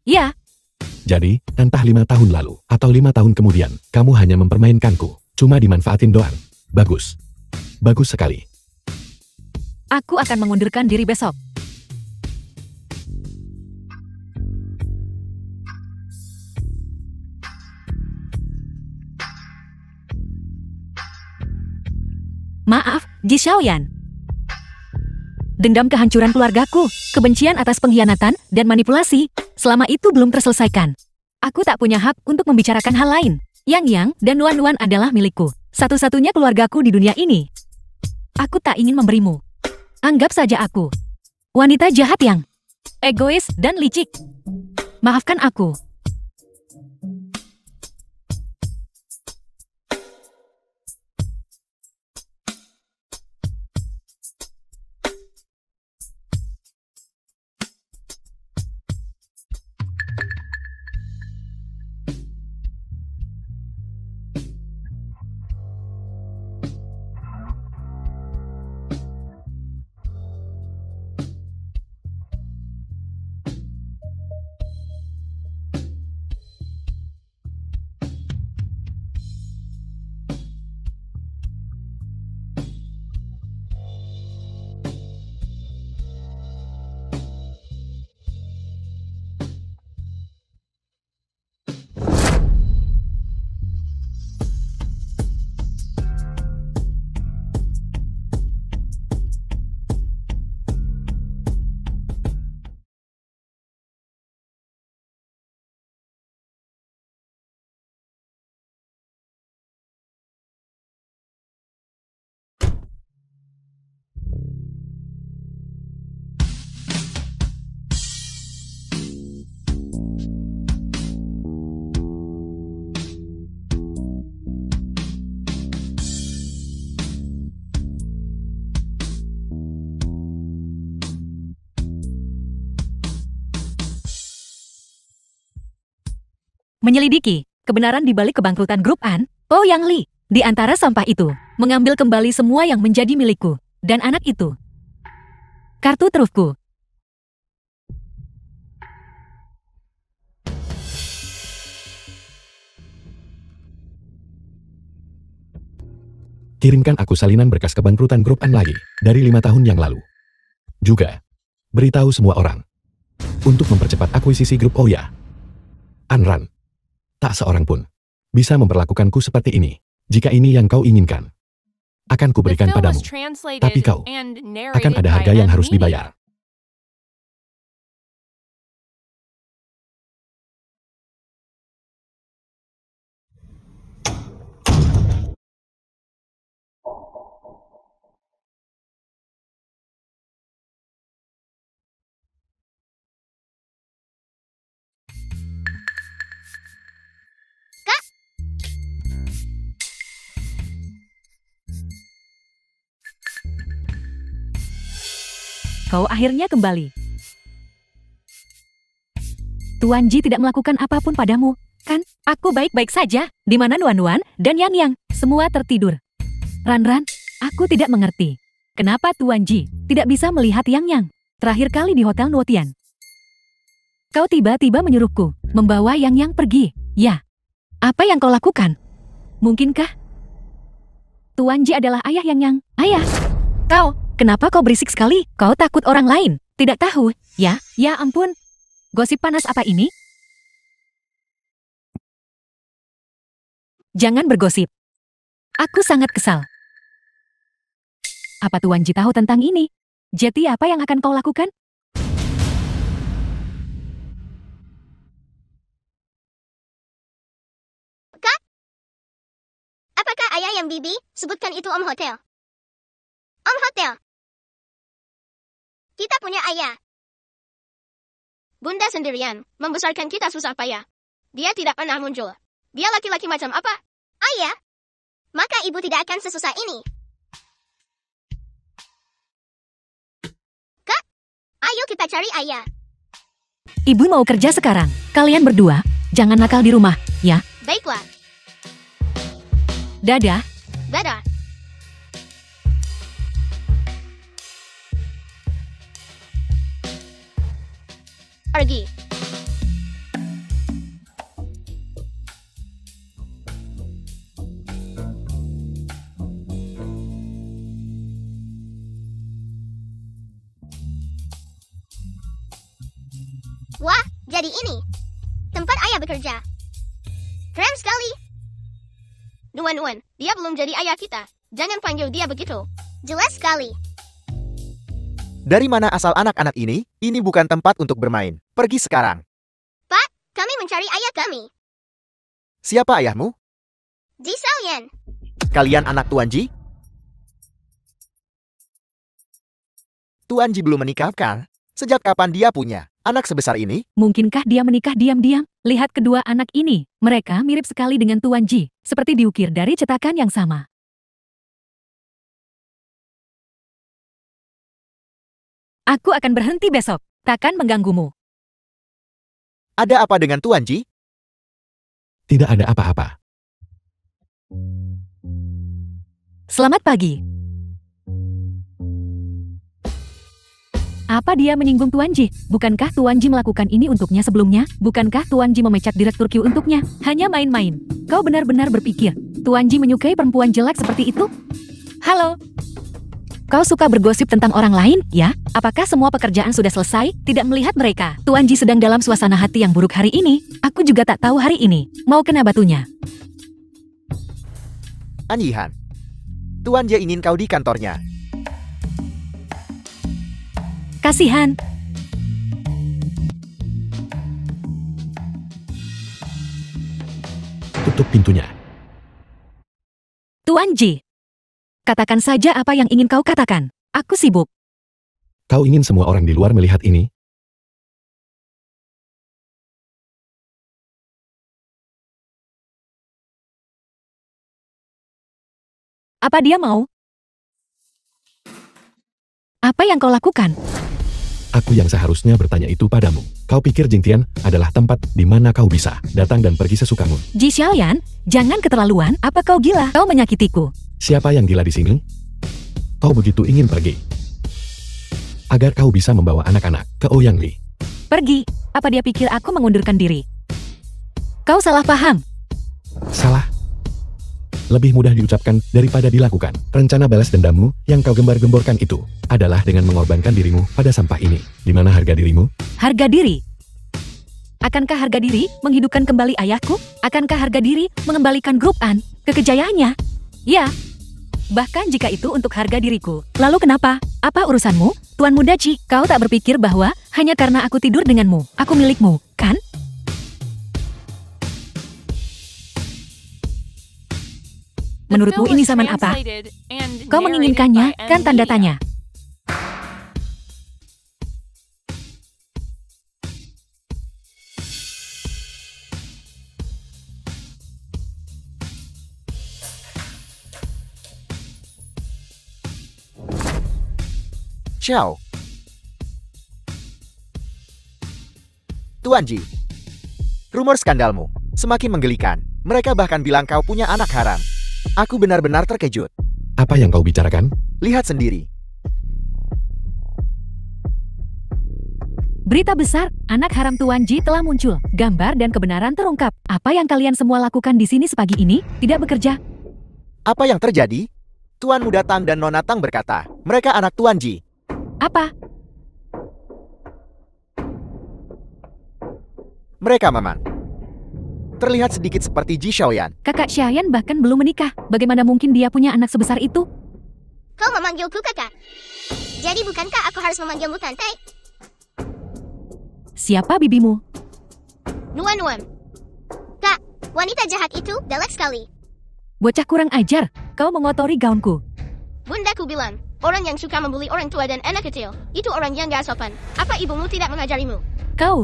Ya, Jadi, entah 5 tahun lalu atau 5 tahun kemudian, kamu hanya mempermainkanku. Cuma dimanfaatin doang. Bagus. Bagus sekali. aku akan mengundurkan diri besok. Maaf, Ji Xiaoyan. Dendam kehancuran keluargaku, kebencian atas pengkhianatan, dan manipulasi, selama itu belum terselesaikan. Aku tak punya hak untuk membicarakan hal lain. Yang dan Nuan adalah milikku. Satu-satunya keluargaku di dunia ini. Aku tak ingin memberimu. Anggap saja aku wanita jahat yang egois, dan licik. Maafkan aku. Menyelidiki kebenaran di balik kebangkrutan grup An, Oh Yang Li, di antara sampah itu, mengambil kembali semua yang menjadi milikku, dan anak itu. Kartu trufku. Kirimkan aku salinan berkas kebangkrutan grup An lagi, dari 5 tahun yang lalu. Juga, beritahu semua orang, untuk mempercepat akuisisi grup Oya. Anran. Tak seorang pun bisa memperlakukanku seperti ini. Jika ini yang kau inginkan, akan The kuberikan film was padamu. translated Tapi kau and Akan narrated ada by harga yang N harus Media. dibayar. Kau akhirnya kembali. Tuan Ji tidak melakukan apapun padamu, kan? Aku baik-baik saja. Di mana Nuan-Nuan dan Yang-Yang? Semua tertidur. Ran-Ran, aku tidak mengerti. Kenapa Tuan Ji tidak bisa melihat Yang-Yang? Terakhir kali di Hotel Nuotian. Kau tiba-tiba menyuruhku membawa Yang-Yang pergi. Ya. Apa yang kau lakukan? Mungkinkah Tuan Ji adalah ayah Yang-Yang? Ayah? Kenapa kau berisik sekali? Kau takut orang lain? Tidak tahu? Ya ampun. Gosip panas apa ini? Jangan bergosip. Aku sangat kesal. Apa Tuan Ji tahu tentang ini? Jadi apa yang akan kau lakukan? Apakah ayah yang Bibi sebutkan itu Om Hotel? Om Hotel. Kita punya ayah. Bunda sendirian membesarkan kita susah payah. Dia tidak pernah muncul. Dia laki-laki macam apa? Ayah. Maka ibu tidak akan sesusah ini. Kak, ayo kita cari ayah. Ibu mau kerja sekarang. Kalian berdua, jangan nakal di rumah, ya? Baiklah. Dadah. Dadah. Pergi. Wah, jadi ini tempat ayah bekerja. Keren sekali. Nuan-Nuan, dia belum jadi ayah kita. Jangan panggil dia begitu. Jelas sekali. Dari mana asal anak-anak ini? Ini bukan tempat untuk bermain. Pergi sekarang. Pak, kami mencari ayah kami. Siapa ayahmu? Ji Xiaoyan. Kalian anak Tuan Ji? Tuan Ji belum menikah kan? Sejak kapan dia punya anak sebesar ini? Mungkinkah dia menikah diam-diam? Lihat kedua anak ini. Mereka mirip sekali dengan Tuan Ji, seperti diukir dari cetakan yang sama. Aku akan berhenti besok. Takkan mengganggumu. Ada apa dengan Tuan Ji? Tidak ada apa-apa. Selamat pagi. Apa dia menyinggung Tuan Ji? Bukankah Tuan Ji melakukan ini untuknya sebelumnya? Bukankah Tuan Ji memecat Direktur Q untuknya? Hanya main-main. Kau benar-benar berpikir Tuan Ji menyukai perempuan jelek seperti itu? Halo. Kau suka bergosip tentang orang lain, ya? Apakah semua pekerjaan sudah selesai? Tidak melihat mereka. Tuan Ji sedang dalam suasana hati yang buruk hari ini. Aku juga tak tahu hari ini. Mau kena batunya. An Yihan. Tuan Ji ingin kau di kantornya. Kasihan. Tutup pintunya. Tuan Ji. Katakan saja apa yang ingin kau katakan. Aku sibuk. Kau ingin semua orang di luar melihat ini? Apa dia mau? Apa yang kau lakukan? Aku yang seharusnya bertanya itu padamu. Kau pikir Jingtian adalah tempat di mana kau bisa datang dan pergi sesukamu? Ji Xiaoyan, jangan keterlaluan. Apa kau gila? Kau menyakitiku. Siapa yang gila di sini? Kau begitu ingin pergi agar kau bisa membawa anak-anak ke Ouyang Li. Pergi. Apa dia pikir aku mengundurkan diri? Kau salah paham. Salah. Lebih mudah diucapkan daripada dilakukan. Rencana balas dendammu yang kau gembar-gemborkan itu adalah dengan mengorbankan dirimu pada sampah ini. Di mana harga dirimu? Harga diri. Akankah harga diri menghidupkan kembali ayahku? Akankah harga diri mengembalikan grup An ke kejayaannya? Ya. Bahkan jika itu untuk harga diriku. Lalu kenapa? Apa urusanmu? Tuan Muda Ji, kau tak berpikir bahwa hanya karena aku tidur denganmu, aku milikmu, kan? Menurutmu ini zaman apa? Kau menginginkannya, kan tanda tanya. Xiao. Tuan Ji. Rumor skandalmu semakin menggelikan. Mereka bahkan bilang kau punya anak haram. Aku benar-benar terkejut. Apa yang kau bicarakan? Lihat sendiri. Berita besar, anak haram Tuan Ji telah muncul. Gambar dan kebenaran terungkap. Apa yang kalian semua lakukan di sini sepagi ini? Tidak bekerja? Apa yang terjadi? Tuan Muda Tang dan Nona Tang berkata, mereka anak Tuan Ji. Apa? Mereka memang terlihat sedikit seperti Ji Xiaoyan. Kakak Xiaoyan bahkan belum menikah. Bagaimana mungkin dia punya anak sebesar itu? Kau memanggilku kakak. Jadi bukankah aku harus memanggilmu tante? Siapa bibimu? Nuan. Kak, wanita jahat itu galak sekali. Bocah kurang ajar. Kau mengotori gaunku. Bundaku bilang, orang yang suka membuli orang tua dan anak kecil, itu orang yang gak sopan. Apa ibumu tidak mengajarimu? Kau,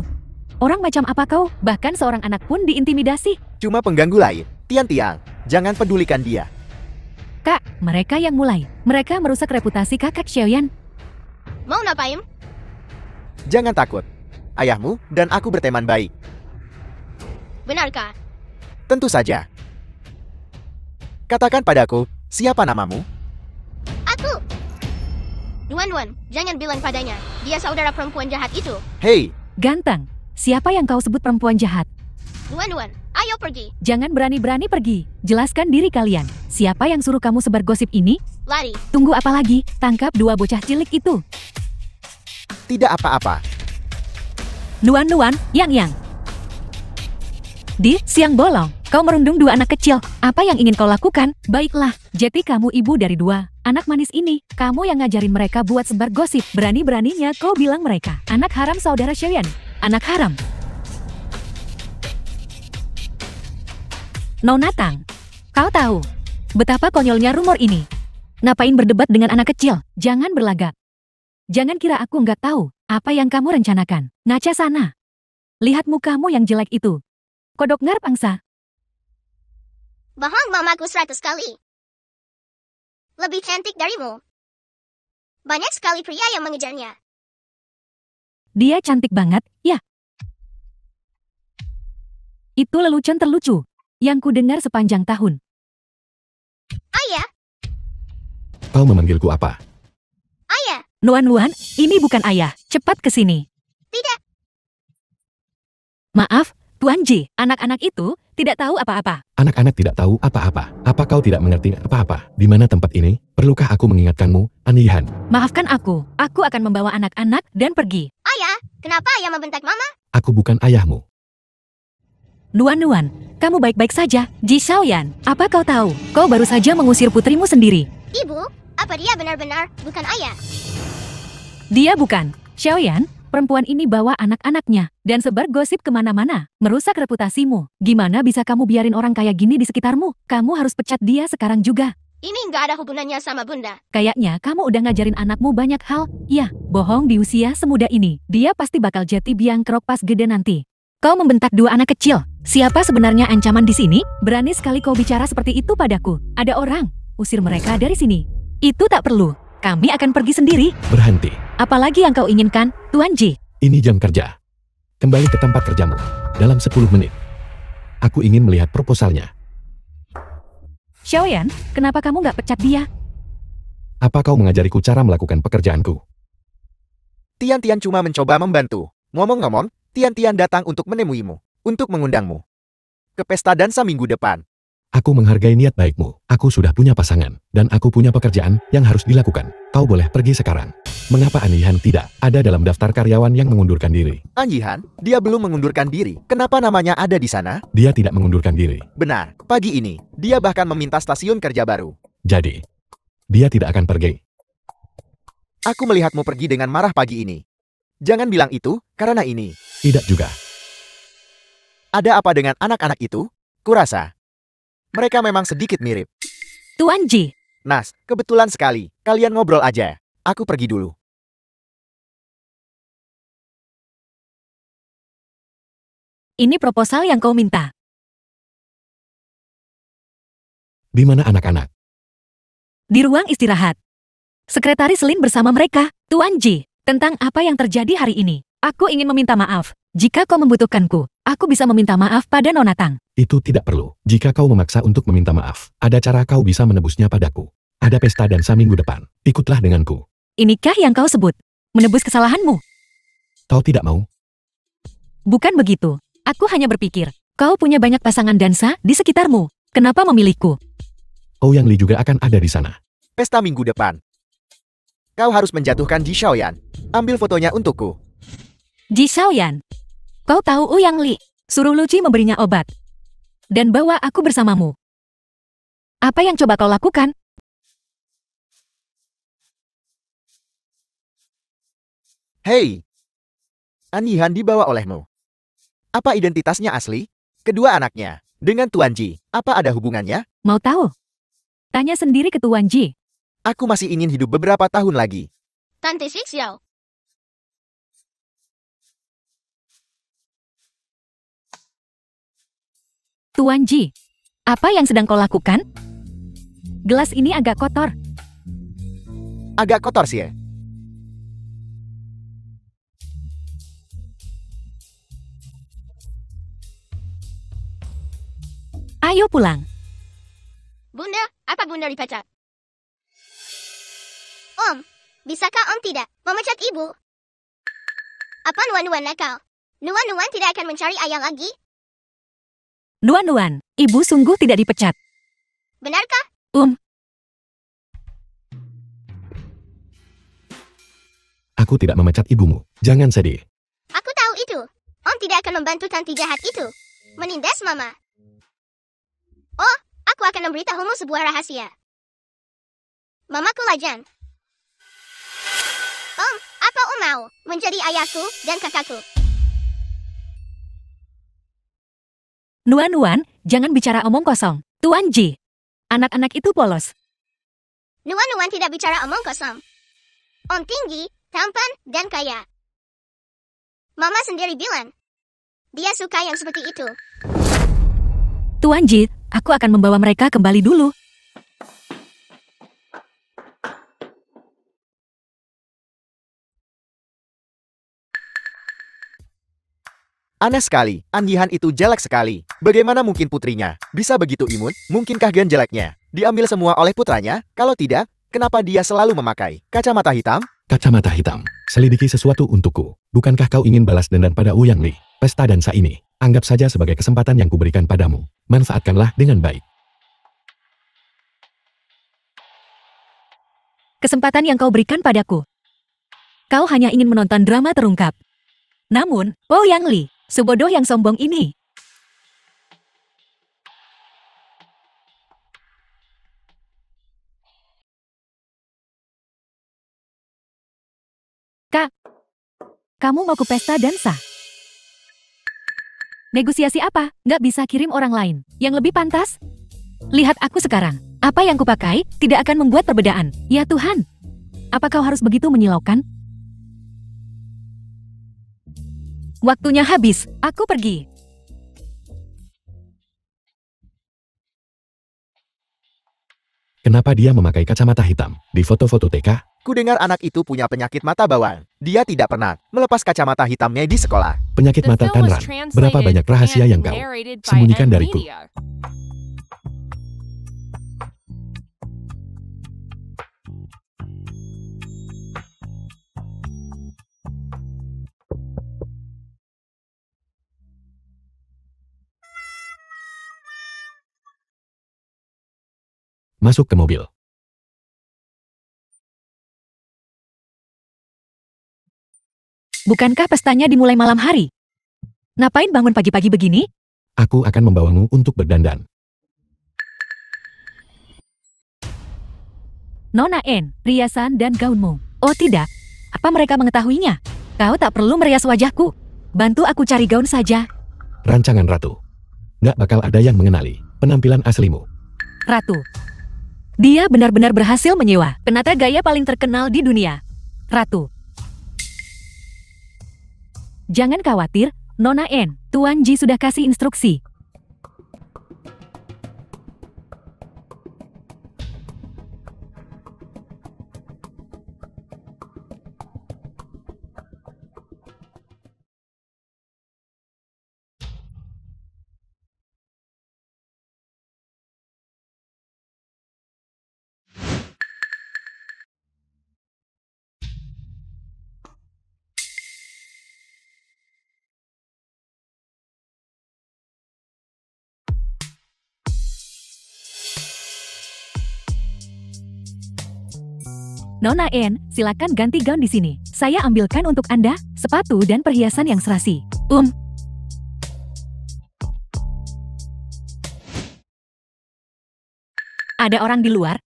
orang macam apa kau? Bahkan seorang anak pun diintimidasi. Cuma pengganggu lain. Tian, jangan pedulikan dia. Kak, mereka yang mulai. Mereka merusak reputasi kakak Xiaoyan. Mau ngapain? Jangan takut. Ayahmu dan aku berteman baik. Benarkah? Tentu saja. Katakan padaku, siapa namamu? Aku. Nuan, jangan bilang padanya. Dia saudara perempuan jahat itu. Hei, Ganteng, siapa yang kau sebut perempuan jahat? Nuan, ayo pergi. Jangan berani-berani pergi. Jelaskan diri kalian. Siapa yang suruh kamu sebar gosip ini? Lari. Tunggu apa lagi? Tangkap dua bocah cilik itu. tidak apa-apa. Nuan, yang. Di siang bolong, kau merundung dua anak kecil. Apa yang ingin kau lakukan? Baiklah, jadi kamu ibu dari dua anak manis ini. Kamu yang ngajarin mereka buat sebar gosip. Berani-beraninya kau bilang mereka anak haram saudara Xiaoyan. Anak haram. Nona Tang, kau tahu betapa konyolnya rumor ini. Ngapain berdebat dengan anak kecil? Jangan berlagak. Jangan kira aku nggak tahu apa yang kamu rencanakan. Ngaca sana. Lihat mukamu yang jelek itu. Kodok ngarep angsa. Bohong mamaku 100 kali. Lebih cantik darimu. Banyak sekali pria yang mengejarnya. Dia cantik banget, ya. Itu lelucon terlucu yang ku dengar sepanjang tahun. Ayah, Kau memanggilku apa? ayah, Nuan-Nuan, ini bukan ayah. Cepat ke sini. tidak. Maaf, Tuan Ji, anak-anak itu tidak tahu apa-apa. Anak-anak tidak tahu apa-apa. Apa kau tidak mengerti apa-apa? Di mana tempat ini? Perlukah aku mengingatkanmu, An Yihan? Maafkan aku akan membawa anak-anak dan pergi. Ayah, kenapa ayah membentak mama? Aku bukan ayahmu. Nuan-Nuan, kamu baik-baik saja. Ji Xiaoyan, apa kau tahu? Kau baru saja mengusir putrimu sendiri. Ibu, apa dia benar-benar bukan ayah? Dia bukan. Xiaoyan, perempuan ini bawa anak-anaknya dan sebar gosip kemana-mana, merusak reputasimu. Gimana bisa kamu biarin orang kayak gini di sekitarmu? Kamu harus pecat dia sekarang juga. Ini nggak ada hubungannya sama bunda. Kayaknya kamu udah ngajarin anakmu banyak hal. Ya, bohong di usia semuda ini. Dia pasti bakal jadi biang kerok pas gede nanti. Kau membentak dua anak kecil. Siapa sebenarnya ancaman di sini? Berani sekali kau bicara seperti itu padaku. Ada orang. Usir mereka dari sini. Itu tak perlu. Kami akan pergi sendiri. Berhenti. Apalagi yang kau inginkan, Tuan Ji? Ini jam kerja. Kembali ke tempat kerjamu. Dalam 10 menit. Aku ingin melihat proposalnya. Xiaoyan, kenapa kamu nggak pecat dia? Apa kau mengajariku cara melakukan pekerjaanku? Tian-Tian cuma mencoba membantu. Ngomong-ngomong, Tian-Tian datang untuk menemuimu, untuk mengundangmu ke pesta dansa minggu depan. Aku menghargai niat baikmu. Aku sudah punya pasangan, dan aku punya pekerjaan yang harus dilakukan. Kau boleh pergi sekarang. Mengapa An Yihan tidak ada dalam daftar karyawan yang mengundurkan diri? An Yihan, dia belum mengundurkan diri. Kenapa namanya ada di sana? Dia tidak mengundurkan diri. Benar, pagi ini, dia bahkan meminta stasiun kerja baru. Jadi, dia tidak akan pergi. Aku melihatmu pergi dengan marah pagi ini. Jangan bilang itu, karena ini. Tidak juga. Ada apa dengan anak-anak itu? Kurasa mereka memang sedikit mirip. Tuan Ji, Nas, kebetulan sekali. Kalian ngobrol aja. Aku pergi dulu. ini proposal yang kau minta. Di mana anak-anak? Di ruang istirahat. Sekretaris Lin bersama mereka. Tuan Ji, tentang apa yang terjadi hari ini. Aku ingin meminta maaf. Jika kau membutuhkanku, aku bisa meminta maaf pada Nona Tang. Itu tidak perlu. Jika kau memaksa untuk meminta maaf, ada cara kau bisa menebusnya padaku. Ada pesta dansa minggu depan. Ikutlah denganku. Inikah yang kau sebut? Menebus kesalahanmu? Kau tidak mau? Bukan begitu. Aku hanya berpikir, kau punya banyak pasangan dansa di sekitarmu. Kenapa memilihku? Ouyang Li juga akan ada di sana. Pesta minggu depan. Kau harus menjatuhkan Ji Xiaoyan. Ambil fotonya untukku. Ji Xiaoyan, kau tahu Ouyang Li? Suruh Luci memberinya obat. Dan bawa aku bersamamu. Apa yang coba kau lakukan? Hei! An Yihan dibawa olehmu. Apa identitasnya asli? Kedua anaknya, dengan Tuan Ji, apa ada hubungannya? Mau tahu? Tanya sendiri ke Tuan Ji. Aku masih ingin hidup beberapa tahun lagi. Tante Xiao. Tuan Ji, apa yang sedang kau lakukan? Gelas ini agak kotor. Agak kotor sih ya. Ayo pulang. Bunda, apa bunda dipecat? Om, bisakah om tidak memecat ibu? Apa Nuan-Nuan nakal? Nuan-Nuan tidak akan mencari ayah lagi? Nuan-Nuan, ibu sungguh tidak dipecat. Benarkah? Aku tidak memecat ibumu. Jangan sedih. Aku tahu itu. Om tidak akan membantu tanti jahat itu. Menindas mama. Oh, aku akan memberitahumu sebuah rahasia. Mamaku lajang. Om, apa om mau menjadi ayahku dan kakakku? Nuan-Nuan, jangan bicara omong kosong. Tuan Ji, anak-anak itu polos. Nuan-Nuan tidak bicara omong kosong. Om tinggi, tampan, dan kaya. Mama sendiri bilang, dia suka yang seperti itu. Tuan Ji, aku akan membawa mereka kembali dulu. Aneh sekali, An Yihan itu jelek sekali. Bagaimana mungkin putrinya bisa begitu imun? Mungkinkah gen jeleknya diambil semua oleh putranya? Kalau tidak, kenapa dia selalu memakai kacamata hitam? Kacamata hitam. Selidiki sesuatu untukku. Bukankah kau ingin balas dendam pada Ouyang Li? Pesta dansa ini, anggap saja sebagai kesempatan yang kuberikan padamu. Manfaatkanlah dengan baik. Kesempatan yang kau berikan padaku. Kau hanya ingin menonton drama terungkap. Namun, Ouyang Li, sebodoh yang sombong ini. Kak, kamu mau ke pesta dansa? Negosiasi apa? Nggak bisa kirim orang lain. Yang lebih pantas? Lihat aku sekarang. Apa yang kupakai tidak akan membuat perbedaan. Ya Tuhan. Apa kau harus begitu menyilaukan? Waktunya habis. Aku pergi. Kenapa dia memakai kacamata hitam di foto-foto TK? Kudengar anak itu punya penyakit mata bawang. Dia tidak pernah melepas kacamata hitamnya di sekolah. Penyakit The mata film was Tanran. Berapa translated banyak rahasia and yang kau narrated by sembunyikan N dariku? Media. Masuk ke mobil. Bukankah pestanya dimulai malam hari? Ngapain bangun pagi-pagi begini? Aku akan membawamu untuk berdandan. Nona N, riasan dan gaunmu. Oh tidak, apa mereka mengetahuinya? Kau tak perlu merias wajahku. Bantu aku cari gaun saja. Rancangan Ratu. Nggak bakal ada yang mengenali penampilan aslimu. Ratu. Dia benar-benar berhasil menyewa penata gaya paling terkenal di dunia. Ratu. Jangan khawatir, Nona N. Tuan Ji sudah kasih instruksi. Nona N, silakan ganti gaun di sini. Saya ambilkan untuk Anda sepatu dan perhiasan yang serasi. Ada orang di luar?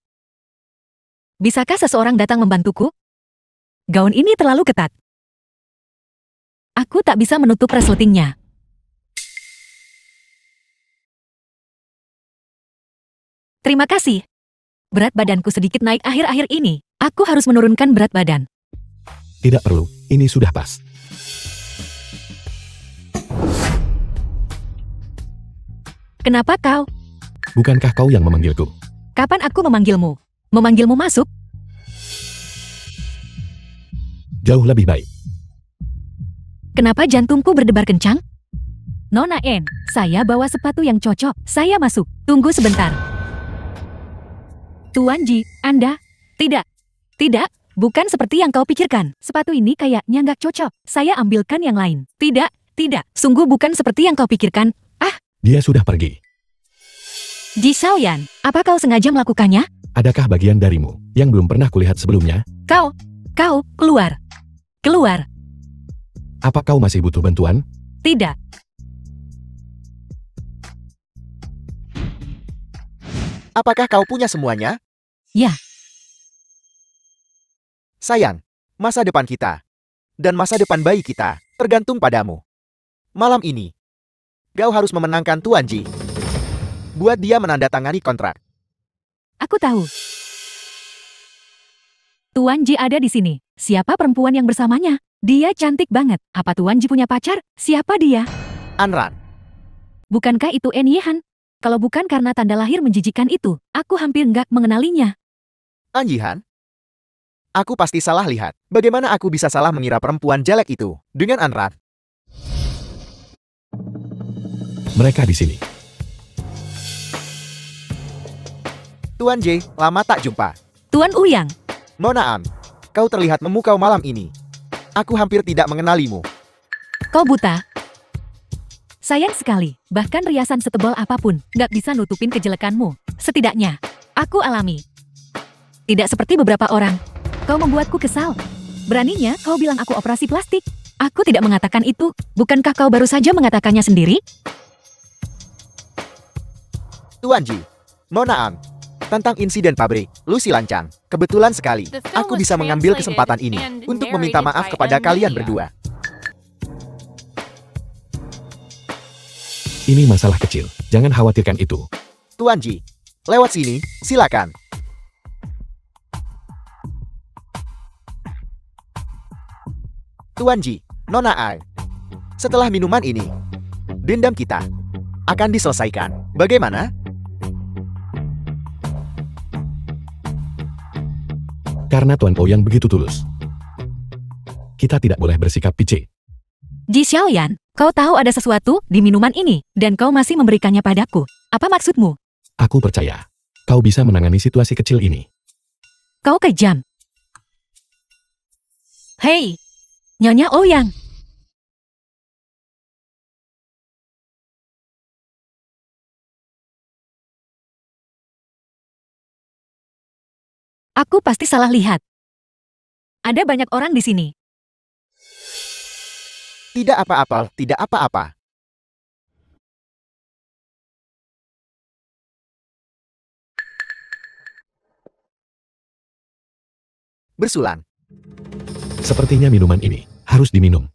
Bisakah seseorang datang membantuku? Gaun ini terlalu ketat. Aku tak bisa menutup resletingnya. Terima kasih. Berat badanku sedikit naik akhir-akhir ini. Aku harus menurunkan berat badan. Tidak perlu, ini sudah pas. Kenapa kau? Bukankah kau yang memanggilku? Kapan aku memanggilmu? Memanggilmu masuk? Jauh lebih baik. Kenapa jantungku berdebar kencang? Nona N, saya bawa sepatu yang cocok. Saya masuk. Tunggu sebentar. Tuan Ji, Anda? Tidak. Tidak, bukan seperti yang kau pikirkan. Sepatu ini kayaknya nggak cocok. Saya ambilkan yang lain. Tidak, tidak. Sungguh bukan seperti yang kau pikirkan. Ah, Dia sudah pergi. Ji Xiaoyan, apa kau sengaja melakukannya? Adakah bagian darimu yang belum pernah kulihat sebelumnya? Kau, keluar. Keluar. Apa kau masih butuh bantuan? Tidak. Apakah kau punya semuanya? Ya. Sayang, masa depan kita dan masa depan bayi kita tergantung padamu. Malam ini, kau harus memenangkan Tuan Ji. Buat dia menandatangani kontrak. Aku tahu. Tuan Ji ada di sini. Siapa perempuan yang bersamanya? Dia cantik banget. Apa Tuan Ji punya pacar? Siapa dia? Anran. Bukankah itu En Yihan? Kalau bukan karena tanda lahir menjijikan itu, aku hampir nggak mengenalinya. Anjihan? Aku pasti salah lihat. Bagaimana aku bisa salah mengira perempuan jelek itu dengan Anran? Mereka di sini. Tuan J, lama tak jumpa. Tuan Uyang, Nona An, kau terlihat memukau malam ini. Aku hampir tidak mengenalimu. kau buta? Sayang sekali, bahkan riasan setebal apapun nggak bisa nutupin kejelekanmu. Setidaknya, aku alami. Tidak seperti beberapa orang. Kau membuatku kesal. Beraninya kau bilang aku operasi plastik. Aku tidak mengatakan itu. Bukankah kau baru saja mengatakannya sendiri? Tuan Ji, Nona An, tentang insiden pabrik, Lucy lancang. Kebetulan sekali, The film aku was bisa mengambil translated kesempatan ini and untuk meminta narrated maaf by kepada kalian Media. berdua. Ini masalah kecil. Jangan khawatirkan itu. Tuan Ji, lewat sini, silakan. Tuan Ji, Nona Ai. Setelah minuman ini, dendam kita akan diselesaikan. Bagaimana? Karena Tuan Ouyang begitu tulus. Kita tidak boleh bersikap picik. Ji Xiaoyan, kau tahu ada sesuatu di minuman ini, dan kau masih memberikannya padaku. Apa maksudmu? Aku percaya. Kau bisa menangani situasi kecil ini. Kau kejam. Hei, Nyonya Ouyang. Aku pasti salah lihat. Ada banyak orang di sini. Tidak apa-apa, tidak apa-apa. Bersulan. Sepertinya minuman ini harus diminum.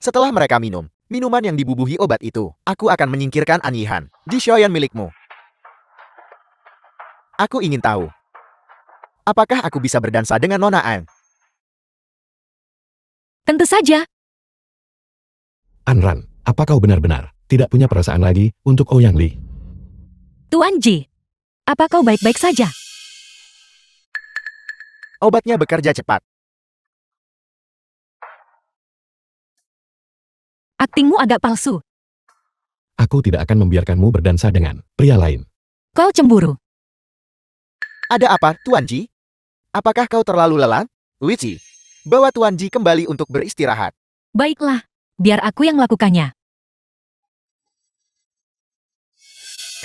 Setelah mereka minum, minuman yang dibubuhi obat itu, aku akan menyingkirkan An Yihan, Ji Xiaoyan milikmu. Aku ingin tahu, apakah aku bisa berdansa dengan Nona An? Tentu saja. Anran, apa kau benar-benar tidak punya perasaan lagi untuk Ouyang Li? Tuan Ji, apa kau baik-baik saja? Obatnya bekerja cepat. Aktingmu agak palsu. Aku tidak akan membiarkanmu berdansa dengan pria lain. Kau cemburu. Ada apa, Tuan Ji? Apakah kau terlalu lelah? Wici, bawa Tuan Ji kembali untuk beristirahat. Baiklah, biar aku yang melakukannya.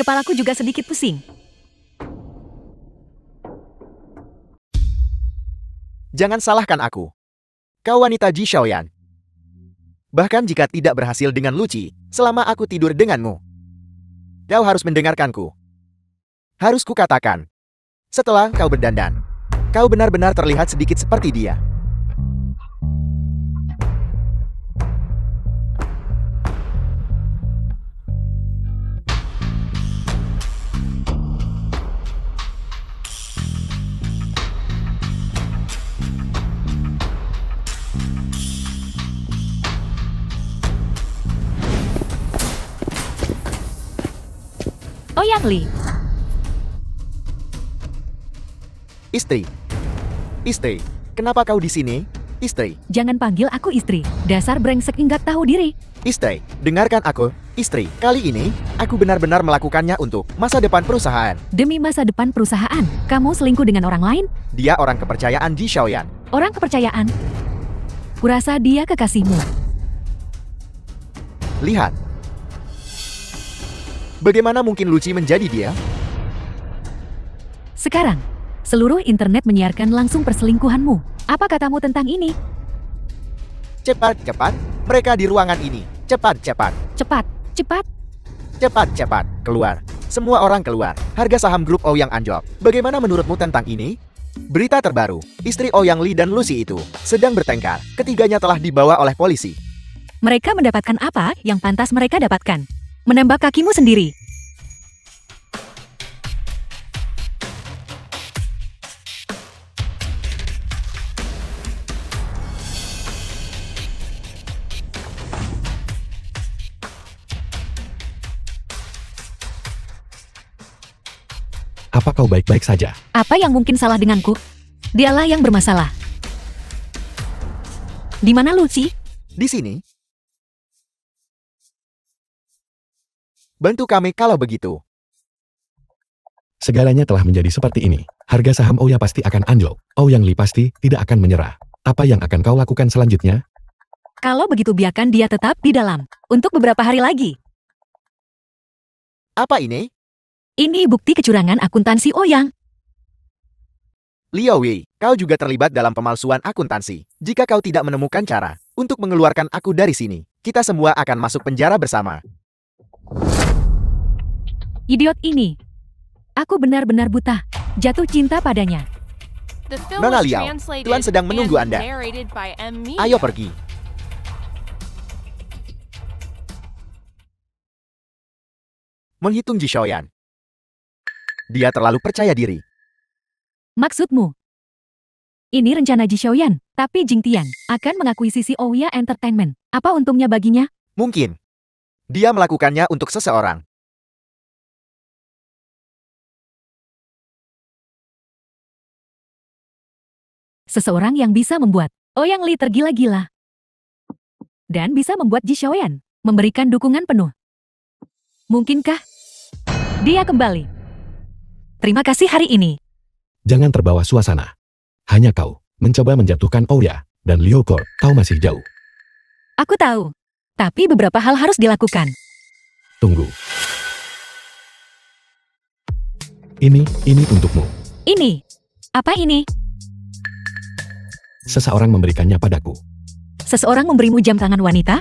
Kepalaku juga sedikit pusing. Jangan salahkan aku. Kau wanita Ji Xiaoyan. Bahkan jika tidak berhasil dengan Luci, selama aku tidur denganmu, kau harus mendengarkanku. Harus kukatakan, setelah kau berdandan, kau benar-benar terlihat sedikit seperti dia. Ouyang Li, Istri. Istri, kenapa kau di sini? Istri. jangan panggil aku istri. Dasar brengsek nggak tahu diri. Istri, dengarkan aku. Istri, kali ini, aku benar-benar melakukannya untuk masa depan perusahaan. Demi masa depan perusahaan, kamu selingkuh dengan orang lain? Dia orang kepercayaan Ji Xiaoyan. Orang kepercayaan? Kurasa dia kekasihmu. Lihat. Bagaimana mungkin Luci menjadi dia? Sekarang, seluruh internet menyiarkan langsung perselingkuhanmu. Apa katamu tentang ini? Cepat, cepat. Mereka di ruangan ini. Cepat, cepat. Cepat, cepat. Cepat, cepat. Keluar. Semua orang keluar. Harga saham grup Ouyang anjlok. Bagaimana menurutmu tentang ini? Berita terbaru. Istri Ouyang Li dan Lucy itu sedang bertengkar. Ketiganya telah dibawa oleh polisi. Mereka mendapatkan apa yang pantas mereka dapatkan? menembak kakimu sendiri. Apa kau baik-baik saja? Apa yang mungkin salah denganku? Dialah yang bermasalah. Di mana Lucy? Di sini. Bantu kami kalau begitu. Segalanya telah menjadi seperti ini. Harga saham Oya pasti akan anjlok. Ouyang Li pasti tidak akan menyerah. Apa yang akan kau lakukan selanjutnya? Kalau begitu biarkan dia tetap di dalam. Untuk beberapa hari lagi. Apa ini? Ini bukti kecurangan akuntansi Ouyang. Liao Wei, kau juga terlibat dalam pemalsuan akuntansi. Jika kau tidak menemukan cara untuk mengeluarkan aku dari sini, kita semua akan masuk penjara bersama. Idiot ini. Aku benar-benar buta. Jatuh cinta padanya. The film Nona was Liao, translated Tuan sedang menunggu and Anda. narrated by M. Media. Ayo pergi. Menghitung Ji Xiaoyan. Dia terlalu percaya diri. Maksudmu? Ini rencana Ji Xiaoyan, tapi Jing Tian akan mengakuisisi Ouya Entertainment. Apa untungnya baginya? Mungkin. Dia melakukannya untuk seseorang. Seseorang yang bisa membuat Ouyang Li tergila-gila. Dan bisa membuat Ji Xiaoyan memberikan dukungan penuh. Mungkinkah dia kembali? Terima kasih hari ini. Jangan terbawa suasana. Hanya kau mencoba menjatuhkan Ouya dan Liu Kor. Kau masih jauh. Aku tahu. Tapi beberapa hal harus dilakukan. Tunggu. Ini untukmu. Ini. Apa ini? Seseorang memberikannya padaku. Seseorang memberimu jam tangan wanita?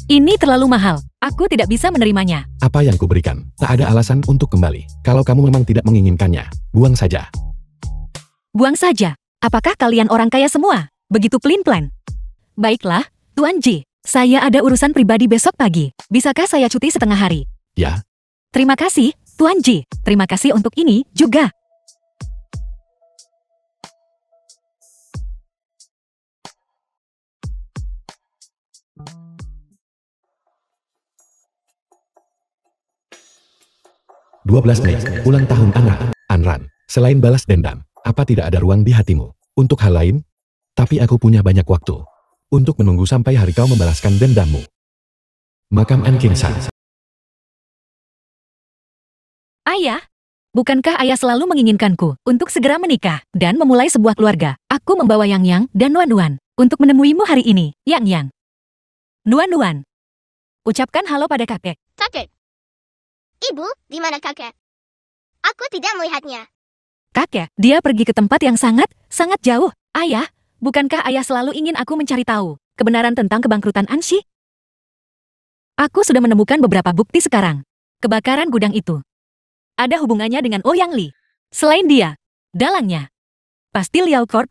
Ini terlalu mahal. Aku tidak bisa menerimanya. Apa yang kuberikan? Tak ada alasan untuk kembali. Kalau kamu memang tidak menginginkannya, buang saja. Buang saja. Apakah kalian orang kaya semua? Begitu pelin-pelan. Baiklah, Tuan Ji. Saya ada urusan pribadi besok pagi. Bisakah saya cuti setengah hari? Ya, Terima kasih, Tuan Ji. Terima kasih untuk ini juga. Mei, ulang tahun Anran. Anran, selain balas dendam, apa tidak ada ruang di hatimu untuk hal lain? Tapi aku punya banyak waktu untuk menunggu sampai hari kau membalaskan dendammu. Makam An King San. Ayah, bukankah ayah selalu menginginkanku untuk segera menikah dan memulai sebuah keluarga? Aku membawa Yang Yang dan Nuan Nuan untuk menemuimu hari ini. Yang Yang. Nuan Nuan. Ucapkan halo pada kakek. Kakek. Ibu, di mana kakek? Aku tidak melihatnya. Kakek, dia pergi ke tempat yang sangat jauh. Ayah, bukankah ayah selalu ingin aku mencari tahu kebenaran tentang kebangkrutan Anxi? Aku sudah menemukan beberapa bukti sekarang. Kebakaran gudang itu ada hubungannya dengan Ouyang Li. Selain dia, dalangnya pasti Liao Corp.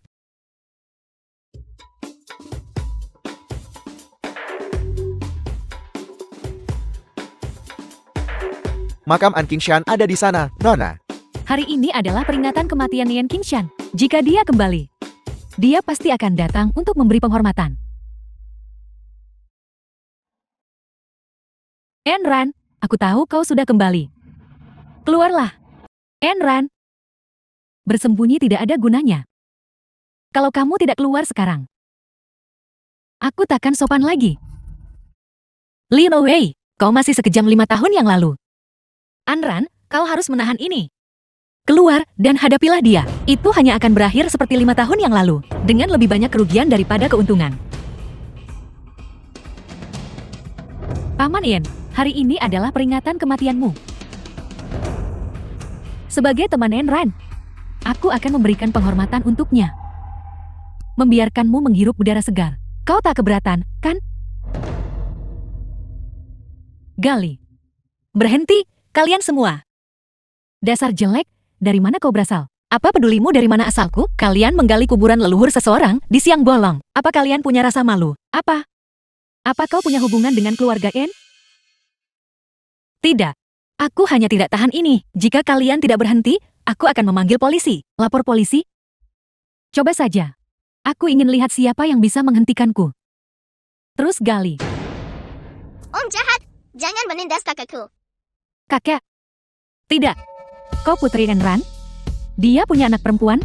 Makam An Qingshan ada di sana, Nona. Hari ini adalah peringatan kematian Nian Qingshan. Jika dia kembali, dia pasti akan datang untuk memberi penghormatan. Enran, aku tahu kau sudah kembali. Keluarlah. Enran. Bersembunyi tidak ada gunanya. Kalau kamu tidak keluar sekarang, aku takkan sopan lagi. Lino Wei, kau masih sekejam 5 tahun yang lalu. Anran, kau harus menahan ini. Keluar dan hadapilah dia. Itu hanya akan berakhir seperti 5 tahun yang lalu, dengan lebih banyak kerugian daripada keuntungan. Paman Yen, hari ini adalah peringatan kematianmu. Sebagai teman Enran, aku akan memberikan penghormatan untuknya. Membiarkanmu menghirup udara segar. Kau tak keberatan, kan? Gali. Berhenti, kalian semua. Dasar jelek, dari mana kau berasal? Apa pedulimu dari mana asalku? Kalian menggali kuburan leluhur seseorang di siang bolong. Apa kalian punya rasa malu? Apa? Apa kau punya hubungan dengan keluarga En? Tidak. Aku hanya tidak tahan ini. Jika kalian tidak berhenti, aku akan memanggil polisi. Lapor polisi? Coba saja. Aku ingin lihat siapa yang bisa menghentikanku. Terus gali. Om jahat, jangan menindas kakakku. Kakek. Tidak. Kau putri Enran? Dia punya anak perempuan?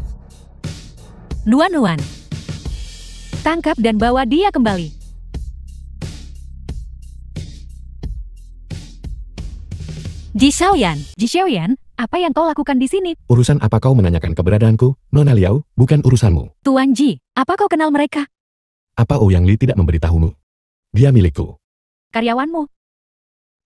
Nuan-Nuan. Tangkap dan bawa dia kembali. Ji Xiaoyan, apa yang kau lakukan di sini? Urusan apa kau menanyakan keberadaanku, Nona Liao, bukan urusanmu. Tuan Ji, apa kau kenal mereka? Apa Ouyang Li tidak memberitahumu? Dia milikku. Karyawanmu?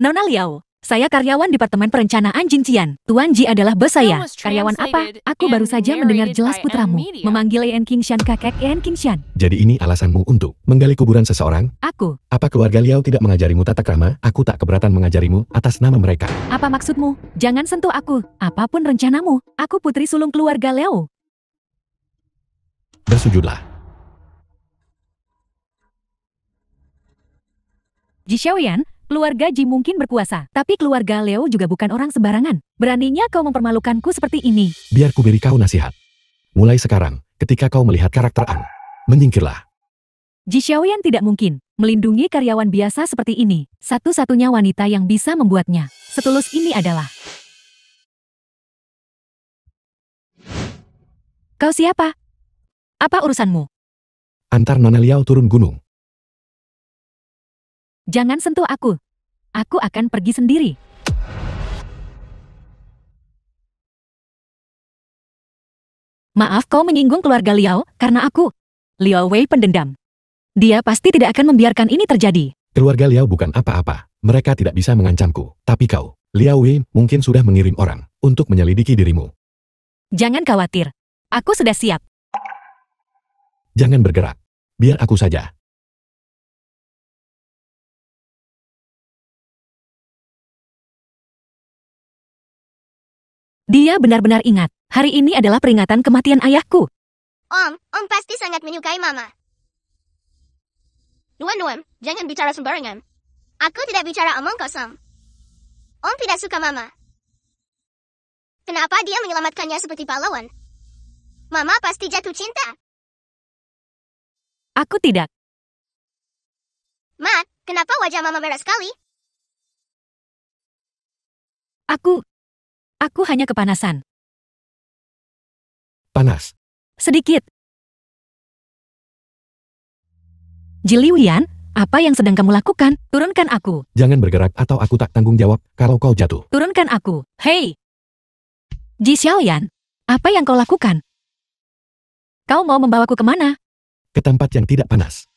Nona Liao, saya karyawan Departemen Perencanaan Jinxian. Tuan Ji adalah bos saya. was Karyawan apa? translated Aku baru and saja mendengar narrated jelas by putramu Media. memanggil En Qingshan kakek En Qingshan. Jadi ini alasanmu untuk menggali kuburan seseorang? Aku, Apa keluarga Liao tidak mengajarimu tata krama? Aku tak keberatan mengajarimu atas nama mereka. apa maksudmu? Jangan sentuh aku. Apapun rencanamu, aku putri sulung keluarga Liao. Bersujudlah. Ji Xiaoyan, keluarga Ji mungkin berkuasa, tapi keluarga Liao juga bukan orang sembarangan. Beraninya kau mempermalukanku seperti ini. Biar ku beri kau nasihat. Mulai sekarang, ketika kau melihat karakter An, menyingkirlah. Ji Xiaoyan tidak mungkin melindungi karyawan biasa seperti ini. Satu-satunya wanita yang bisa membuatnya setulus ini adalah... Kau siapa? Apa urusanmu? Antar Nona Liao turun gunung. Jangan sentuh aku. Aku akan pergi sendiri. Maaf kau menyinggung keluarga Liao karena aku. Liao Wei pendendam. Dia pasti tidak akan membiarkan ini terjadi. Keluarga Liao bukan apa-apa. Mereka tidak bisa mengancamku. Tapi kau, Liao Wei, mungkin sudah mengirim orang untuk menyelidiki dirimu. Jangan khawatir. Aku sudah siap. Jangan bergerak. Biar aku saja. Dia benar-benar ingat. Hari ini adalah peringatan kematian ayahku. Om pasti sangat menyukai Mama. Nuan, jangan bicara sembarangan. Aku tidak bicara omong kosong. Om tidak suka Mama. Kenapa dia menyelamatkannya seperti pahlawan? Mama pasti jatuh cinta. Aku tidak. Mat, kenapa wajah Mama merah sekali? Aku hanya kepanasan. Panas. Sedikit. Jiliwian, apa yang sedang kamu lakukan? Turunkan aku. Jangan bergerak atau aku tak tanggung jawab kalau kau jatuh. Turunkan aku. Hei! Ji Xiaoyan, apa yang kau lakukan? Kau mau membawaku kemana? Ke tempat yang tidak panas.